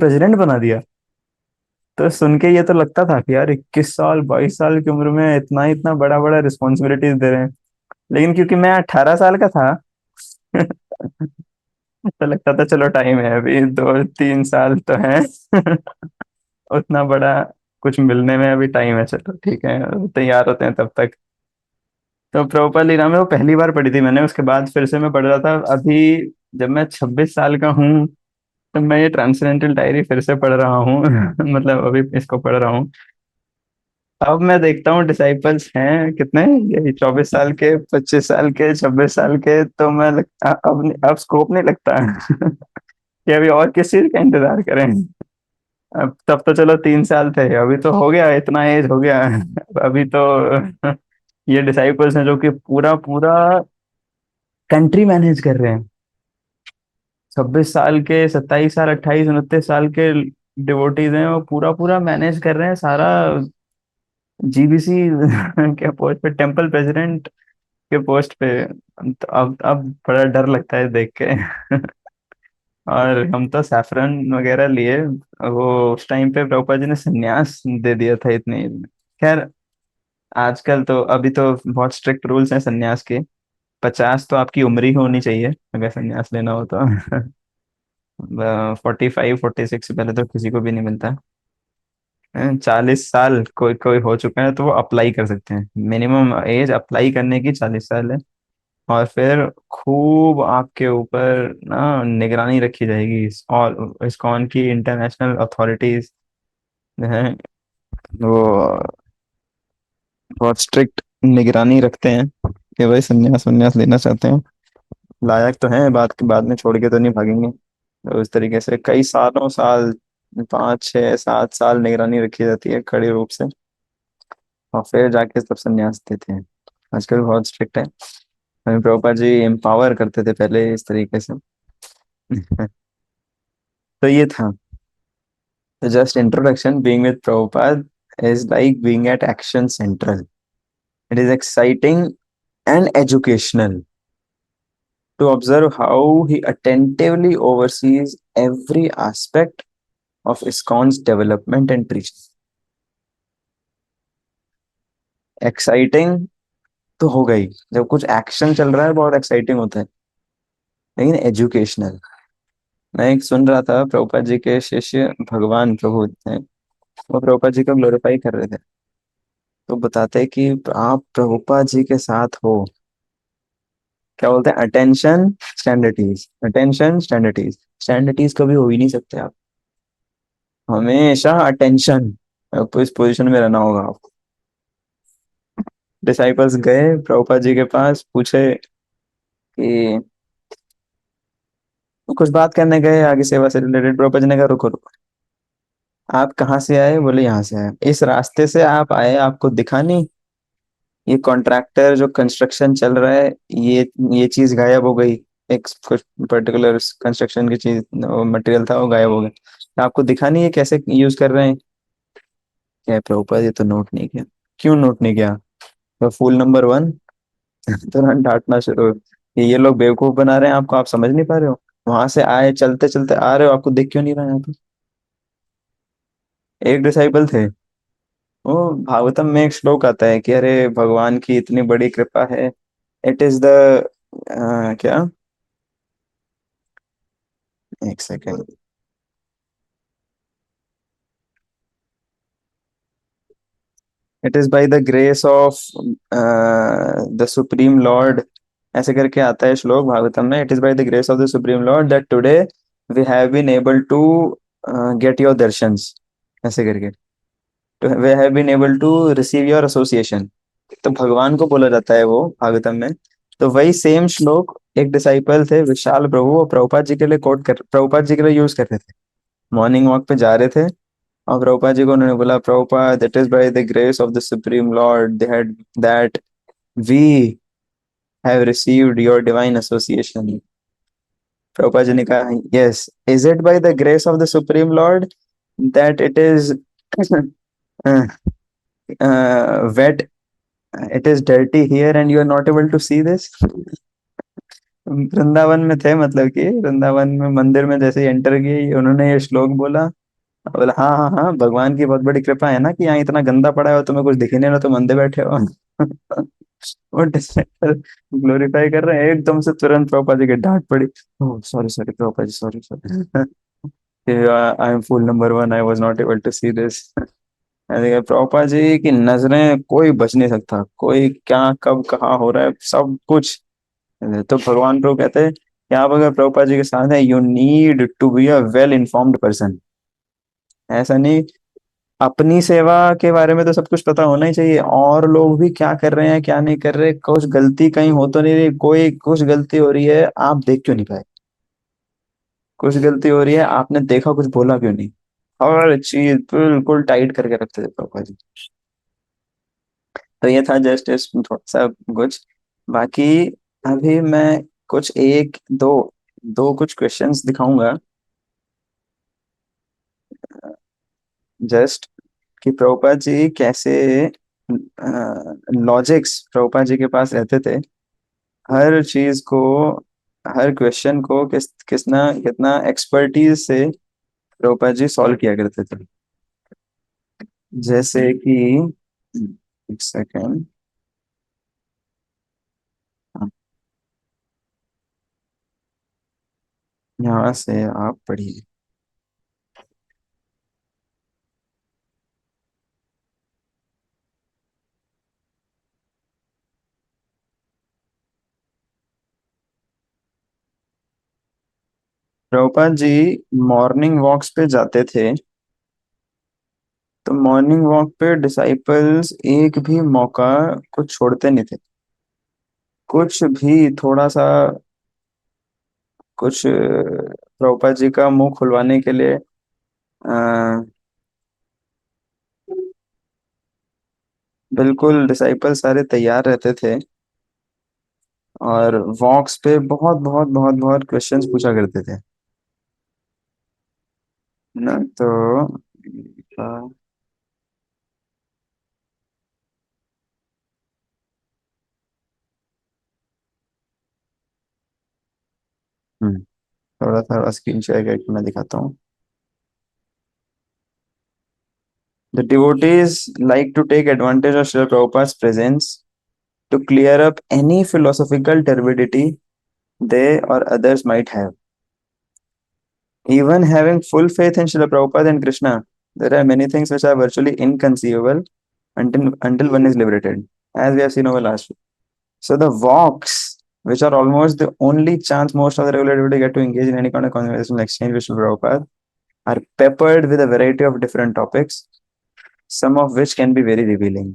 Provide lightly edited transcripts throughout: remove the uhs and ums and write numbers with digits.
President बना दिया। तो सुन के ये तो लगता था कि यार 21 साल 22 साल की उम्र में इतना इतना बड़ा बड़ा रिस्पॉन्सिबिलिटीज दे रहे हैं। लेकिन क्योंकि मैं 18 साल का था तो लगता था चलो टाइम है, अभी 2 3 साल तो है। उतना बड़ा कुछ मिलने में अभी टाइम है, चलो ठीक है तैयार होते हैं तब तक। तो प्रभुपाद लीला में वो पहली बार पढ़ी थी मैंने, उसके बाद फिर से मैं पढ़ रहा था अभी जब मैं 26 साल का हूँ। तो मैं ये ट्रांसेंडेंटल डायरी फिर से पढ़ रहा हूँ। मतलब अभी इसको पढ़ रहा हूँ। अब मैं देखता हूँ डिसाइपल्स हैं कितने, यही 24 साल के 25 साल के 26 साल के, तो अब स्कोप नहीं लगता। कि अभी और किस चीज का इंतजार करें। अब तब तो चलो 3 साल थे, अभी तो हो गया इतना एज हो गया। अभी तो ये डिसाइपल्स हैं जो कि पूरा पूरा कंट्री मैनेज कर रहे हैं। 26 साल के 27 साल 28 29 साल के डिवोटीज हैं, वो पूरा पूरा मैनेज कर रहे हैं सारा जीबीसी के पोस्ट पे, टेम्पल प्रेसिडेंट के पोस्ट पे। तो अब बड़ा डर लगता है देख के। और हम तो सैफरन वगैरह लिए, वो उस टाइम पे प्रभुपाद जी ने संन्यास दे दिया था इतनी। खैर आजकल तो अभी तो बहुत स्ट्रिक्ट रूल्स हैं संन्यास के। 50 तो आपकी उम्र ही होनी चाहिए अगर संन्यास लेना हो तो। 45 46 से पहले तो किसी को भी नहीं मिलता। 40 साल कोई कोई हो चुका है तो वो अप्लाई कर सकते हैं, मिनिमम एज अप्लाई करने की 40 साल है। और फिर खूब आपके ऊपर ना निगरानी रखी जाएगी, और इस्कॉन की इंटरनेशनल अथॉरिटीज जो है वो बहुत स्ट्रिक्ट निगरानी रखते हैं कि भाई संन्यास वन्यास लेना चाहते हैं, लायक तो हैं, बाद में छोड़ के तो नहीं भागेंगे। तो इस तरीके से कई सालों साल 5 6 7 साल निगरानी रखी जाती है कड़े रूप से, और फिर जाके तब संन्यास देते हैं। आजकल बहुत स्ट्रिक्ट है। हमें प्रभुपाद जी एम्पावर करते थे पहले इस तरीके से। तो ये था just introduction. Being with Prabhupada is like being at Action Central. It is exciting and educational to observe how he attentively oversees every aspect of ISKCON's development and preaching. Exciting तो हो गई, जब कुछ एक्शन चल रहा है बहुत एक्साइटिंग होता है, लेकिन एजुकेशनल। मैं एक सुन रहा था, प्रभुपाद जी के शिष्य भगवान प्रभु थे, वो प्रभुपाद जी को ग्लोरीफाई कर रहे थे। तो बताते हैं कि आप प्रभुपाद जी के साथ हो, क्या बोलते हैं, अटेंशन स्टैंडर्डीज, अटेंशन स्टैंडर्डीज। स्टैंडर्डीज कभी हो ही नहीं सकते आप, हमेशा अटेंशन। आपको इस पोजीशन में रहना होगा आपको। डिसाइपल्स गए प्रभुपाद जी के पास, पूछे कि कुछ बात करने गए आगे सेवा से रिलेटेड। प्रभुपाद जी ने कहा रुको रुको, आप कहाँ से आए? बोले यहाँ से आए। इस रास्ते से आप आए, आपको दिखा नहीं? ये कॉन्ट्रैक्टर जो कंस्ट्रक्शन चल रहा है, ये चीज गायब हो गई, एक कुछ पर्टिकुलर कंस्ट्रक्शन की चीज मटेरियल था वो गायब हो गया, आपको दिखा नहीं ये कैसे यूज कर रहे हैं? क्या है प्रभुपाद, ये तो नोट नहीं किया। क्यों नोट नहीं किया? तो फूल नंबर 1 तुरंत डांटना शुरू कि ये लोग बेवकूफ बना रहे हैं आपको, आप समझ नहीं पा रहे हो? वहां से आए, चलते चलते आ रहे हो, आपको दिख क्यों नहीं रहा है यहाँ पे? एक डिसाइपल थे, वो भागवतम में एक श्लोक आता है कि अरे भगवान की इतनी बड़ी कृपा है। इट इज द क्या, एक second. It is by the grace of the supreme Lord, ऐसे करके आता है श्लोक भागवतम में। It is by the grace of the supreme Lord that today we have been able to get your darshans, ऐसे करके, we have been able to receive your association. तो भगवान को बोला जाता है वो भागवतम में। तो वही सेम श्लोक एक डिसाइपल थे विशाल प्रभु, वो प्रभुपाद जी के लिए प्रभुपाद जी के लिए यूज कर रहे थे। मॉर्निंग वॉक पे जा रहे थे, और प्रभुपाद जी को उन्होंने बोला, Prabhupada it is by the grace of the supreme Lord that we have received your divine association. Prabhupada ji ने कहा, yes, is it by the grace of the supreme Lord that it is wet, it is dirty here and you are not able to see this? Vrindavan में थे, मतलब कि वृंदावन में मंदिर में जैसे ही एंटर किए उन्होंने ये श्लोक बोला। बोला हाँ हाँ हाँ, भगवान की बहुत बड़ी कृपा है ना कि यहाँ इतना गंदा पड़ा है और तुम्हें कुछ दिख ही नहीं रहा, तुम अंधे बैठे हो। वो डिसाइपल ग्लोरीफाई कर रहे हैं, एकदम से तुरंत प्रभुपाद जी की डांट पड़ी। Oh sorry sorry Prabhupada ji, sorry sorry. I am fool number one, I was not able to see this. Prabhupada ji की नजरें कोई बच नहीं सकता, कोई क्या कब कहाँ हो रहा है सब कुछ। तो भगवान प्रभु कहते हैं कि आप अगर प्रभुपाद जी के साथ हैं, you need to be a well informed person. ऐसा नहीं, अपनी सेवा के बारे में तो सब कुछ पता होना ही चाहिए, और लोग भी क्या कर रहे हैं क्या नहीं कर रहे, कुछ गलती कहीं हो तो नहीं रही, कोई कुछ गलती हो रही है आप देख क्यों नहीं पाए, कुछ गलती हो रही है आपने देखा कुछ बोला क्यों नहीं। हर चीज बिल्कुल टाइट करके रखते थे पापा जी। तो ये था जस्ट इस थोड़ा सा कुछ। बाकी अभी मैं कुछ एक दो दो कुछ क्वेश्चंस दिखाऊंगा, जस्ट कि प्रभुपाद जी कैसे लॉजिक्स प्रभुपाद जी के पास रहते थे, हर चीज को, हर क्वेश्चन को किसना कितना एक्सपर्टीज से प्रभुपाद जी सॉल्व किया करते थे। जैसे कि एक सेकेंड, यहाँ से आप पढ़िए। प्रभुपाद जी मॉर्निंग वॉक्स पे जाते थे, तो मॉर्निंग वॉक पे डिसाइपल्स एक भी मौका कुछ छोड़ते नहीं थे, कुछ भी थोड़ा सा कुछ प्रभुपाद जी का मुंह खुलवाने के लिए बिल्कुल डिसाइपल सारे तैयार रहते थे, और वॉक्स पे बहुत बहुत बहुत बहुत क्वेश्चंस पूछा करते थे ना। तो थोड़ा सा स्क्रीन शेयर करके मैं दिखाता हूँ। The devotees like to take advantage of Srila Prabhupada's presence to clear up any philosophical turbidity they or others might have. Even having full faith in Srila Prabhupada and Krishna, there are many things which are virtually inconceivable until one is liberated, as we have seen over last week. So the walks, which are almost the only chance most of the regular devotee get to engage in any kind of conversational exchange with Srila Prabhupada, are peppered with a variety of different topics, some of which can be very revealing.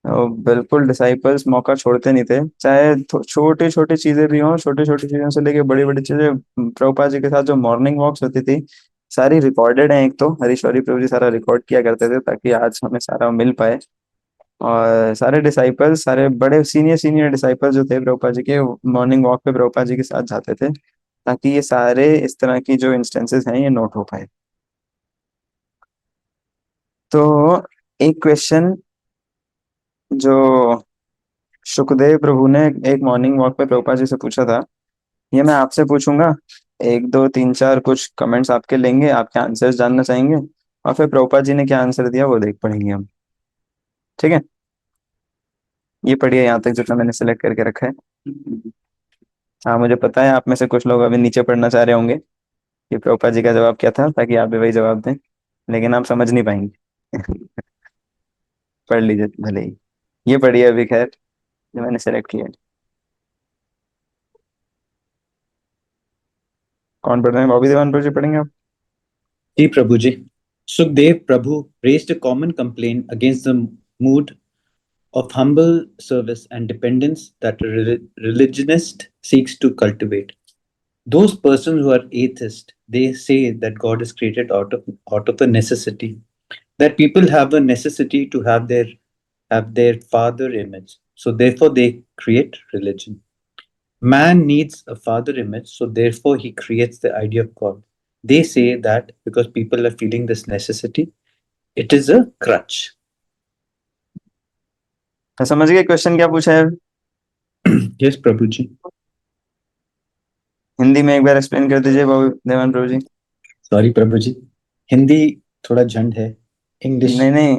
तो बिल्कुल disciples मौका छोड़ते नहीं थे, चाहे छोटी छोटी चीजें भी हों, छोटी छोटी चीजों से लेके बड़ी बड़ी चीजें। प्रभुपाद जी के साथ जो मॉर्निंग वॉक्स होती थी सारी रिकॉर्डेड हैं, एक तो हरीश्वरी प्रभु जी सारा रिकॉर्ड किया करते थे ताकि आज हमें सारा मिल पाए। और सारे डिसाइपल्स, सारे बड़े सीनियर सीनियर डिसाइपल्स जो थे प्रभुपाद जी के, मॉर्निंग वॉक पे प्रभुपाद जी के साथ जाते थे ताकि ये सारे इस तरह की जो इंस्टेंसेस हैं ये नोट हो पाए। तो एक क्वेश्चन जो सुखदेव प्रभु ने एक मॉर्निंग वॉक पे प्रभुपाद जी से पूछा था, ये मैं आपसे पूछूंगा। एक दो तीन चार कुछ कमेंट्स आपके लेंगे, आपके आंसर्स जानना चाहेंगे, और फिर प्रभुपाद जी ने क्या आंसर दिया वो देख पढ़ेंगे हम। ठीक है, ये पढ़िए यहाँ तक जितना मैंने सेलेक्ट करके रखा है। हाँ मुझे पता है आप में से कुछ लोग अभी नीचे पढ़ना चाह रहे होंगे कि प्रभुपाद जी का जवाब क्या था, ताकि आप भी वही जवाब दें, लेकिन आप समझ नहीं पाएंगे। पढ़ लीजिए भले ही, ये पढ़िए अभी खैर जो मैंने सेलेक्ट किया है। कौन पढ़ रहे हैं, बॉबी दीवान जी पढ़ेंगे आप? Ji Prabhuji. Sukhdev Prabhu raised a common complaint against the mood of humble service and dependence that a religionist seeks to cultivate. Those persons who are atheists, they say that God is created out of a necessity, that people have a necessity to have their father image. So therefore they create religion. Man needs a father image, so therefore he creates the idea of God. They say that because people are feeling this necessity, it is a crutch. तो समझ गए question क्या पूछा है? Yes प्रभु जी। हिंदी में एक बार explain कर दीजिए बाबू देवान प्रभु जी। सॉरी प्रभु जी, हिंदी थोड़ा झंड है, इंग्लिश नहीं नहीं,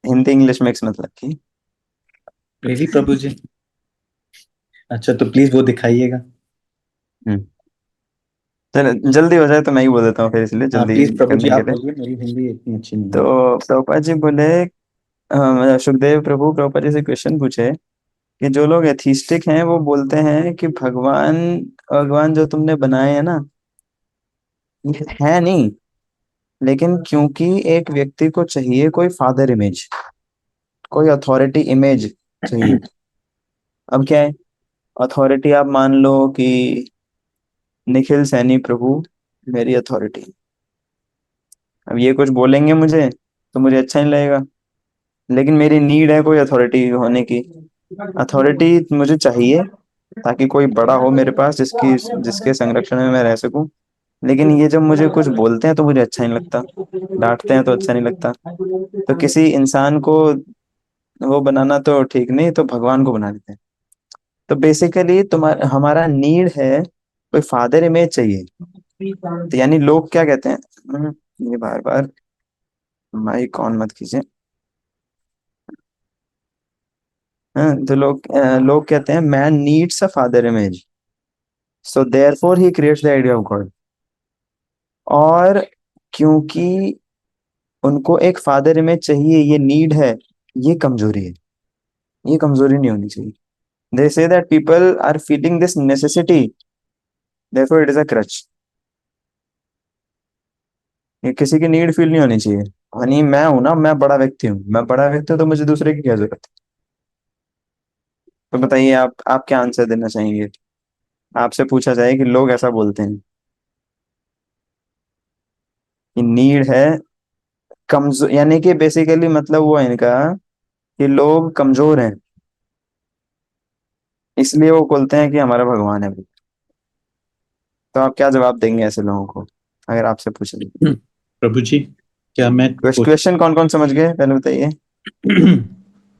हिंदी इंग्लिश मिक्स मतलब की। मेरी प्रभु जी। अच्छा तो प्लीज वो दिखाइएगा। हम्म। चलो जल्दी हो जाए तो मैं ही बोल देता हूँ फिर, इसलिए हाँ जल्दी प्लीज प्रभु जी करने के आप लिए। बोलिए, मेरी हिंदी इतनी अच्छी नहीं तो है। प्रभुपाद जी बोले, सुखदेव प्रभु प्रभुपाद जी से क्वेश्चन पूछे कि जो लोग एथिस्टिक हैं वो बोलते हैं कि भगवान भगवान जो तुमने बनाए हैं ना, ये है नहीं, लेकिन क्योंकि एक व्यक्ति को चाहिए कोई फादर इमेज, कोई अथॉरिटी इमेज चाहिए। अब क्या है, अथॉरिटी आप मान लो कि निखिल सैनी प्रभु मेरी अथॉरिटी। अब ये कुछ बोलेंगे मुझे तो मुझे अच्छा नहीं लगेगा, लेकिन मेरी नीड है कोई अथॉरिटी होने की। अथॉरिटी मुझे चाहिए ताकि कोई बड़ा हो मेरे पास जिसकी जिसके संरक्षण में मैं रह सकूं। लेकिन ये जब मुझे कुछ बोलते हैं तो मुझे अच्छा नहीं लगता, डांटते हैं तो अच्छा नहीं लगता। तो किसी इंसान को वो बनाना तो ठीक नहीं, तो भगवान को बना देते हैं। तो बेसिकली तुम्हारा हमारा नीड है कोई फादर इमेज चाहिए। तो यानी लोग क्या कहते हैं, ये बार बार माइक ऑन मत कीजिए। हाँ, तो लोग कहते हैं man needs a father image, so therefore he creates the idea of God. और क्योंकि उनको एक फादर इमेज चाहिए, ये नीड है, ये कमजोरी है, ये कमजोरी नहीं होनी चाहिए। They say that people are feeling this necessity, therefore it is a crutch. ये किसी की नीड फील नहीं होनी चाहिए। यानी मैं हूं ना, मैं बड़ा व्यक्ति हूँ, मैं बड़ा व्यक्ति हूँ तो मुझे दूसरे की क्या जरूरत है। तो बताइए आप क्या आंसर देना चाहेंगे। आपसे पूछा जाए कि लोग ऐसा बोलते हैं कि नीड है कमजोर, यानी कि बेसिकली मतलब वो है इनका कि लोग कमजोर हैं, इसलिए वो बोलते हैं कि हमारा भगवान है। तो आप क्या जवाब देंगे ऐसे लोगों को अगर आपसे पूछे। प्रभु जी क्या मैं क्वेश्चन कौन कौन समझ गए पहले बताइए।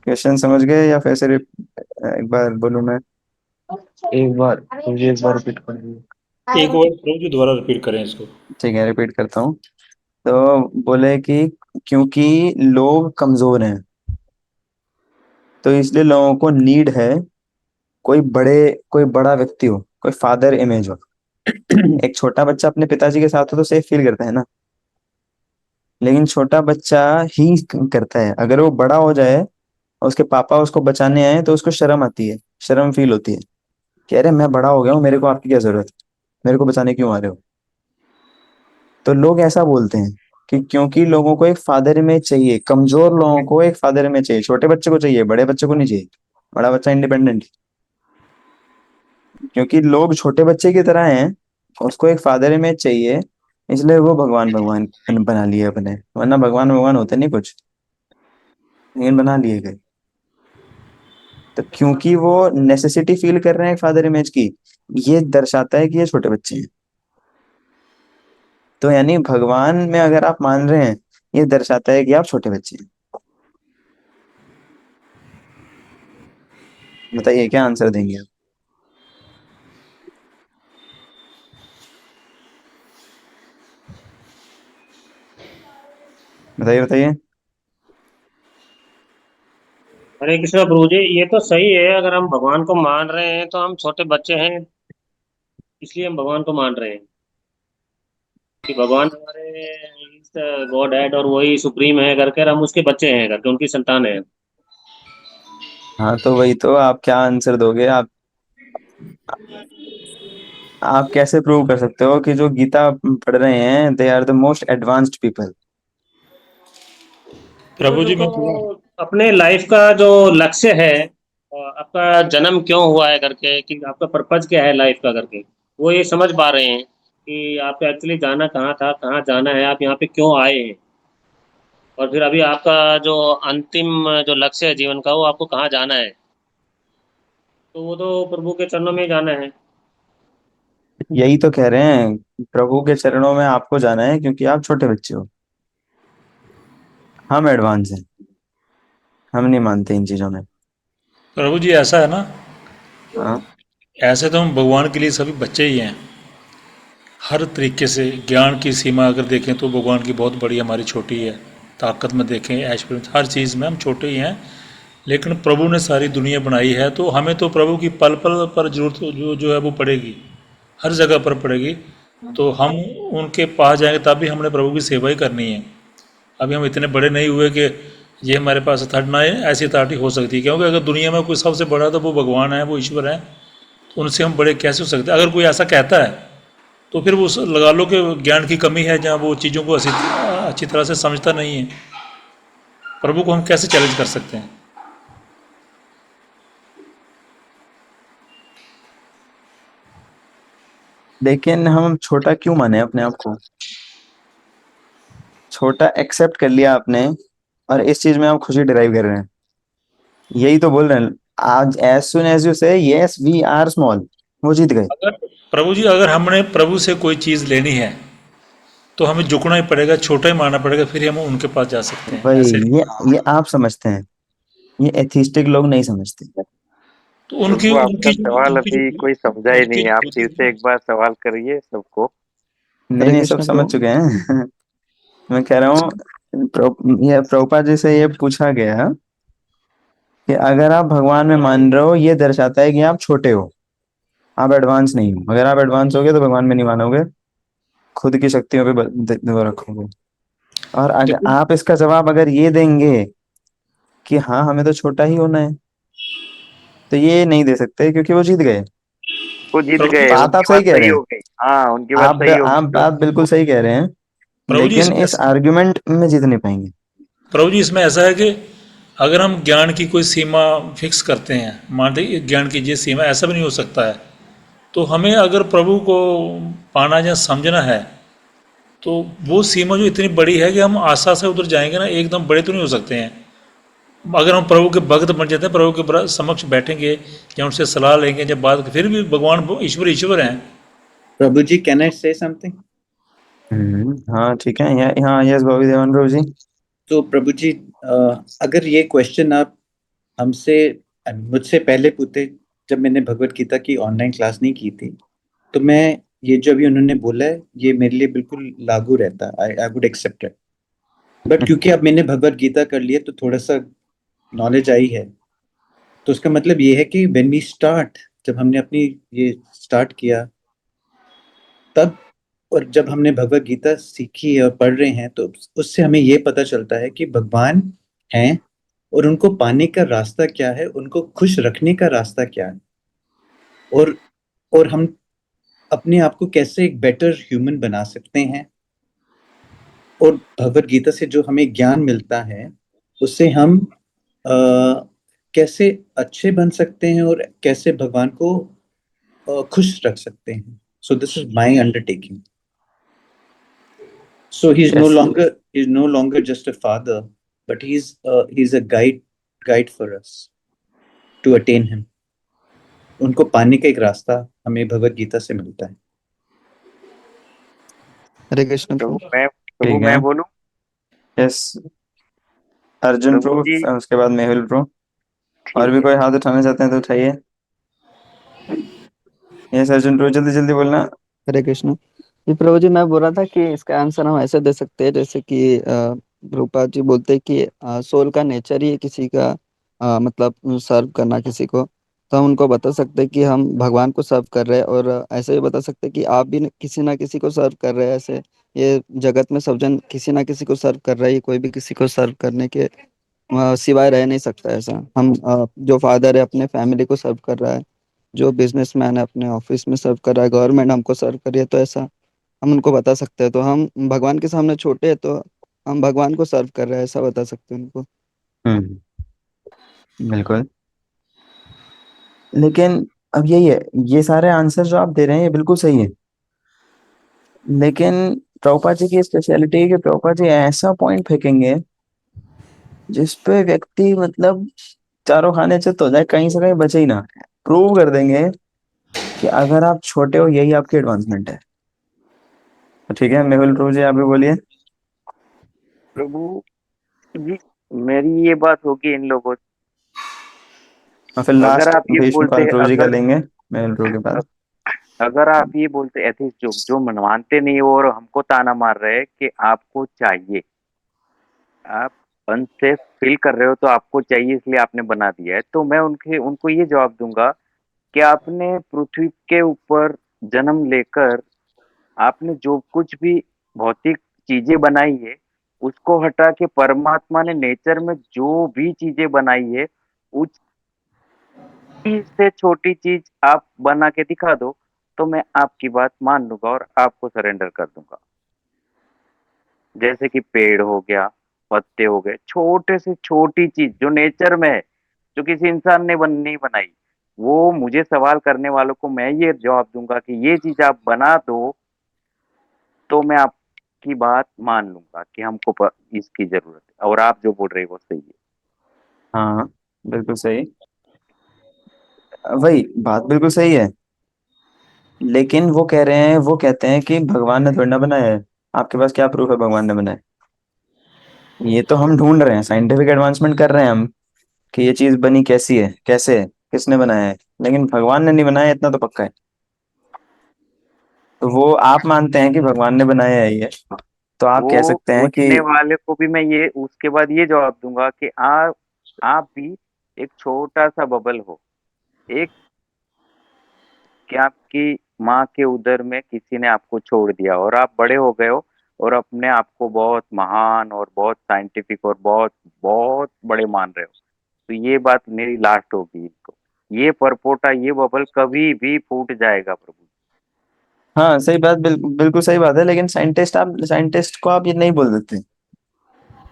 क्वेश्चन समझ गए या फिर से एक बार बोलूं मैं। एक बार मुझे एक बार रिपीट कर दीजिए। एक वर्ड प्रभु जी दोबारा रिपीट करें इसको। ठीक है, रिपीट करता हूँ। तो बोले कि क्योंकि लोग कमजोर हैं, तो इसलिए लोगों को नीड है कोई बड़े, कोई बड़ा व्यक्ति हो, कोई फादर इमेज हो। एक छोटा बच्चा अपने पिताजी के साथ हो तो सेफ फील करता है ना, लेकिन छोटा बच्चा ही करता है। अगर वो बड़ा हो जाए और उसके पापा उसको बचाने आए तो उसको शर्म आती है, शर्म फील होती है कि अरे मैं बड़ा हो गया हूँ, मेरे को आपकी क्या जरूरत है, मेरे को बचाने क्यों आ रहे हो। तो लोग ऐसा बोलते हैं कि क्योंकि लोगों को एक फादर इमेज चाहिए, कमजोर लोगों को एक फादर इमेज चाहिए। छोटे बच्चे को चाहिए, बड़े बच्चे को नहीं चाहिए। बड़ा बच्चा इंडिपेंडेंट, क्योंकि लोग छोटे बच्चे की तरह हैं, उसको एक फादर इमेज चाहिए, इसलिए वो भगवान भगवान बना लिए अपने। वरना भगवान भगवान होते नहीं कुछ, लेकिन बना लिए गए। तो क्योंकि वो नेसेसिटी फील कर रहे हैं फादर इमेज की, ये दर्शाता है कि ये छोटे बच्चे हैं। तो यानी भगवान में अगर आप मान रहे हैं, ये दर्शाता है कि आप छोटे बच्चे हैं। बताइए क्या आंसर देंगे आप। बताइए बताइए। हरे कृष्णा प्रभु जी, ये तो सही है। अगर हम भगवान को मान रहे हैं तो हम छोटे बच्चे हैं, इसलिए हम भगवान को मान रहे हैं कि भगवान हमारे गॉड हेड और वही सुप्रीम है करके, और हम उसके बच्चे हैं करके, उनकी संतान है। हाँ तो वही तो, आप क्या आंसर दोगे आप कैसे प्रूव कर सकते हो कि जो गीता पढ़ रहे हैं they are the most advanced people. तो प्रभु जो जी को मैं थोड़ा अपने लाइफ का जो लक्ष्य है, आपका जन्म क्यों हुआ है करके, कि आपका पर्पज क्या है लाइफ का करके, वो ये समझ पा रहे हैं कि आपको एक्चुअली जाना कहाँ था, कहाँ जाना है, आप यहाँ पे क्यों आए हैं, और फिर अभी आपका जो अंतिम जो लक्ष्य है जीवन का, वो आपको कहाँ जाना है। तो वो तो प्रभु के चरणों में ही जाना है। यही तो कह रहे हैं, प्रभु के चरणों में आपको जाना है क्योंकि आप छोटे बच्चे हो। हम एडवांस हैं, हम नहीं मानते इन चीजों में। प्रभु जी ऐसा है ना हाँ ऐसे तो हम भगवान के लिए सभी बच्चे ही हैं। हर तरीके से ज्ञान की सीमा अगर देखें तो भगवान की बहुत बड़ी, हमारी छोटी है। ताकत में देखें, ऐश्वर्य में, हर चीज़ में हम छोटे ही हैं। लेकिन प्रभु ने सारी दुनिया बनाई है, तो हमें तो प्रभु की पल पल पर जरूरत जो है वो पड़ेगी, हर जगह पर पड़ेगी। तो हम उनके पास जाएंगे तब भी हमने प्रभु की सेवा ही करनी है। अभी हम इतने बड़े नहीं हुए कि ये हमारे पास अथॉरिटी ना है, ऐसी अथॉरिटी हो सकती है, क्योंकि अगर दुनिया में कोई सबसे बड़ा तो वो भगवान है, वो ईश्वर है। तो उनसे हम बड़े कैसे हो सकते हैं? अगर कोई ऐसा कहता है तो फिर वो लगा लो कि ज्ञान की कमी है, जहाँ वो चीज़ों को अच्छी तरह से समझता नहीं है। प्रभु को हम कैसे चैलेंज कर सकते हैं? लेकिन हम छोटा क्यों माने अपने आप को? छोटा एक्सेप्ट कर लिया आपने, और इस चीज में आप खुशी डिराइव कर रहे हैं। यही तो बोल रहे हैं आज, एज सुन एज यू से यस वी आर स्मॉल, वो जीत गए। अगर प्रभु जी, अगर हमने प्रभु से कोई चीज़ लेनी है तो हमें झुकना ही पड़ेगा, छोटा ही मानना पड़ेगा, फिर ही हम उनके पास जा सकते हैं। वही, ऐसे ये आप समझते हैं, ये एथिस्टिक लोग नहीं समझते। तो उनकी प्रभु आपका उनकी सवाल उनकी अभी कोई समझा ही उनकी नहीं है। आप फिर से एक बार सवाल करिए सबको। नहीं हरे नहीं, सब कृष्ण समझ प्रभु। चुके हैं। मैं कह रहा हूँ, ये प्रभुपाद जी से ये पूछा गया कि अगर आप भगवान में मान रहे हो, ये दर्शाता है कि आप छोटे हो, आप एडवांस नहीं हो। अगर आप एडवांस होगे तो भगवान में नहीं मानोगे, खुद की शक्तियों पे वो रखोगे। और अगर देखो, आप इसका जवाब अगर ये देंगे कि हाँ हमें तो छोटा ही होना है, तो ये नहीं दे सकते क्योंकि वो जीत गए। वो जीत प्रभु गए, बात आप उनकी सही बात कह रहे सही हैं, हो गई। हाँ, उनकी बात आप सही हो आप गई। बात बिल्कुल सही कह रहे हैं, प्रभु जी लेकिन इसमें इस आर्गुमेंट में जीत नहीं पाएंगे। प्रभु जी इसमें ऐसा है कि अगर हम ज्ञान की कोई सीमा फिक्स करते हैं, मान लीजिए ज्ञान की ये सीमा, ऐसा भी नहीं हो सकता है। तो हमें अगर प्रभु को पाना या समझना है, तो वो सीमा जो इतनी बड़ी है कि हम आशा से उधर जाएंगे ना, एकदम बड़े तो नहीं हो सकते हैं। अगर हम प्रभु के भक्त बन जाते हैं, प्रभु के समक्ष बैठेंगे या उनसे सलाह लेंगे, जब बात, फिर भी भगवान ईश्वर ईश्वर हैं। प्रभु जी, कैन आई से समथिंग? हाँ ठीक है, हाँ यस बॉबी देवन प्रभु जी। तो प्रभु जी, अगर ये क्वेश्चन आप हमसे मुझसे पहले पूछते, जब मैंने भगवत गीता की ऑनलाइन क्लास नहीं की थी, तो मैं ये जो अभी उन्होंने बोला है, ये मेरे लिए बिल्कुल लागू रहता। I would accept it. But क्योंकि अब मैंने भगवत गीता कर लिया, तो थोड़ा सा नॉलेज आई है। तो उसका मतलब ये है कि व्हेन वी स्टार्ट, जब हमने अपनी ये स्टार्ट किया तब, और जब हमने भगवत गीता सीखी है और पढ़ रहे हैं, तो उससे हमें ये पता चलता है कि भगवान हैं, और उनको पाने का रास्ता क्या है, उनको खुश रखने का रास्ता क्या है, और हम अपने आप को कैसे एक बेटर ह्यूमन बना सकते हैं। और भगवत गीता से जो हमें ज्ञान मिलता है, उससे हम कैसे अच्छे बन सकते हैं और कैसे भगवान को खुश रख सकते हैं। So this is my undertaking. So yes, he's no longer just a father, but he's a guide for us to attain him. उनको पाने का एक रास्ता हमें भगवत गीता से मिलता है। हरे कृष्ण प्रभु प्रभु। ठीक मैं है। बोलूं? यस, अर्जुन प्रभु प्रो, जी, उसके बाद मेहुल प्रो। और ठीक भी है। कोई हाथ उठाना चाहते हैं तो उठाइए। यस अर्जुन प्रो, जल्दी जल्दी बोलना। हरे कृष्ण। ये प्रभु जी, मैं बोल रहा था कि इसका आंसर हम ऐसे दे सकते हैं, जैसे कि प्रभुपाद जी बोलते हैं कि सोल का नेचर ही है किसी का, मतलब सर्व करना किसी को। तो हम उनको बता सकते हैं कि हम भगवान को सर्व कर रहे हैं, और ऐसे भी बता सकते हैं कि आप भी किसी ना किसी को सर्व कर रहे हैं। ऐसे ये जगत में सब जन किसी ना किसी को सर्व कर रहे हैं, कोई भी किसी को सर्व करने के सिवाय रह नहीं सकता। ऐसा हम जो फादर है अपने फैमिली को सर्व कर रहा है, जो बिजनेसमैन है अपने ऑफिस में सर्व कर रहा है, गवर्नमेंट हमको सर्व कर रही है, तो ऐसा हम उनको बता सकते हैं। तो हम भगवान के सामने छोटे हैं, तो हम भगवान को सर्व कर रहे हैं, ऐसा बता सकते हैं उनको। बिल्कुल। लेकिन अब यही है, ये सारे आंसर जो आप दे रहे हैं ये बिल्कुल सही है, लेकिन प्रभुपाद जी की स्पेशलिटी है कि प्रभुपाद जी ऐसा पॉइंट फेंकेंगे जिस पे व्यक्ति मतलब चारों खाने चित हो जाए, कहीं से कहीं बचे ही ना। प्रूव कर देंगे कि अगर आप छोटे हो यही आपकी एडवांसमेंट है। तो ठीक है, मेहुल प्रभु जी आप भी बोलिए। प्रभु जी, मेरी ये बात होगी इन लोगों और फिर अगर लास्ट आप ये भीष्म बोलते पाल प्रभु जी का अगर लेंगे मेल के बाद। अगर आप ये बोलते एथिस्ट जो जो मानते नहीं हो और हमको ताना मार रहे हैं कि आपको चाहिए, आप अंत से फील कर रहे हो तो आपको चाहिए इसलिए आपने बना दिया है, तो मैं उनके उनको ये जवाब दूंगा कि आपने पृथ्वी के ऊपर जन्म लेकर आपने जो कुछ भी भौतिक चीजें बनाई है, उसको हटा के परमात्मा ने नेचर में जो भी चीजें बनाई है, उस चीज से छोटी चीज आप बना के दिखा दो, तो मैं आपकी बात मान लूंगा और आपको सरेंडर कर दूंगा। जैसे कि पेड़ हो गया, पत्ते हो गए, छोटे से छोटी चीज जो नेचर में है, जो किसी इंसान ने नहीं बनाई, वो मुझे सवाल करने वालों को मैं ये जवाब दूंगा कि ये चीज आप बना दो, तो मैं आपकी बात मान लूंगा कि इसकी जरूरत है और आप जो बोल रहे हो वो सही है। हाँ बिल्कुल सही, वही बात बिल्कुल सही है। लेकिन वो कह रहे हैं, वो कहते हैं कि भगवान ने थोड़ी ना बनाया है। आपके पास क्या प्रूफ है भगवान ने बनाया? ये तो हम ढूंढ रहे हैं, साइंटिफिक एडवांसमेंट कर रहे हैं हम कि ये चीज बनी कैसी है, कैसे है, किसने बनाया है। लेकिन भगवान ने नहीं बनाया, इतना तो पक्का है। तो वो आप मानते हैं कि भगवान ने बनाया है ये, तो आप वो कह सकते हैं कि पूछने वाले को भी मैं ये उसके बाद ये जवाब दूंगा कि आप भी एक छोटा सा बबल हो, एक कि आपकी माँ के उदर में किसी ने आपको छोड़ दिया और आप बड़े हो गए हो और अपने आप को बहुत महान और बहुत साइंटिफिक और बहुत बहुत बड़े मान रहे हो, तो ये बात मेरी लास्ट होगी इनको। ये परपोटा, ये बबल कभी भी फूट जाएगा प्रभु। हाँ सही बात, बिल्कुल सही बात है। लेकिन साइंटिस्ट को आप ये नहीं बोल देते।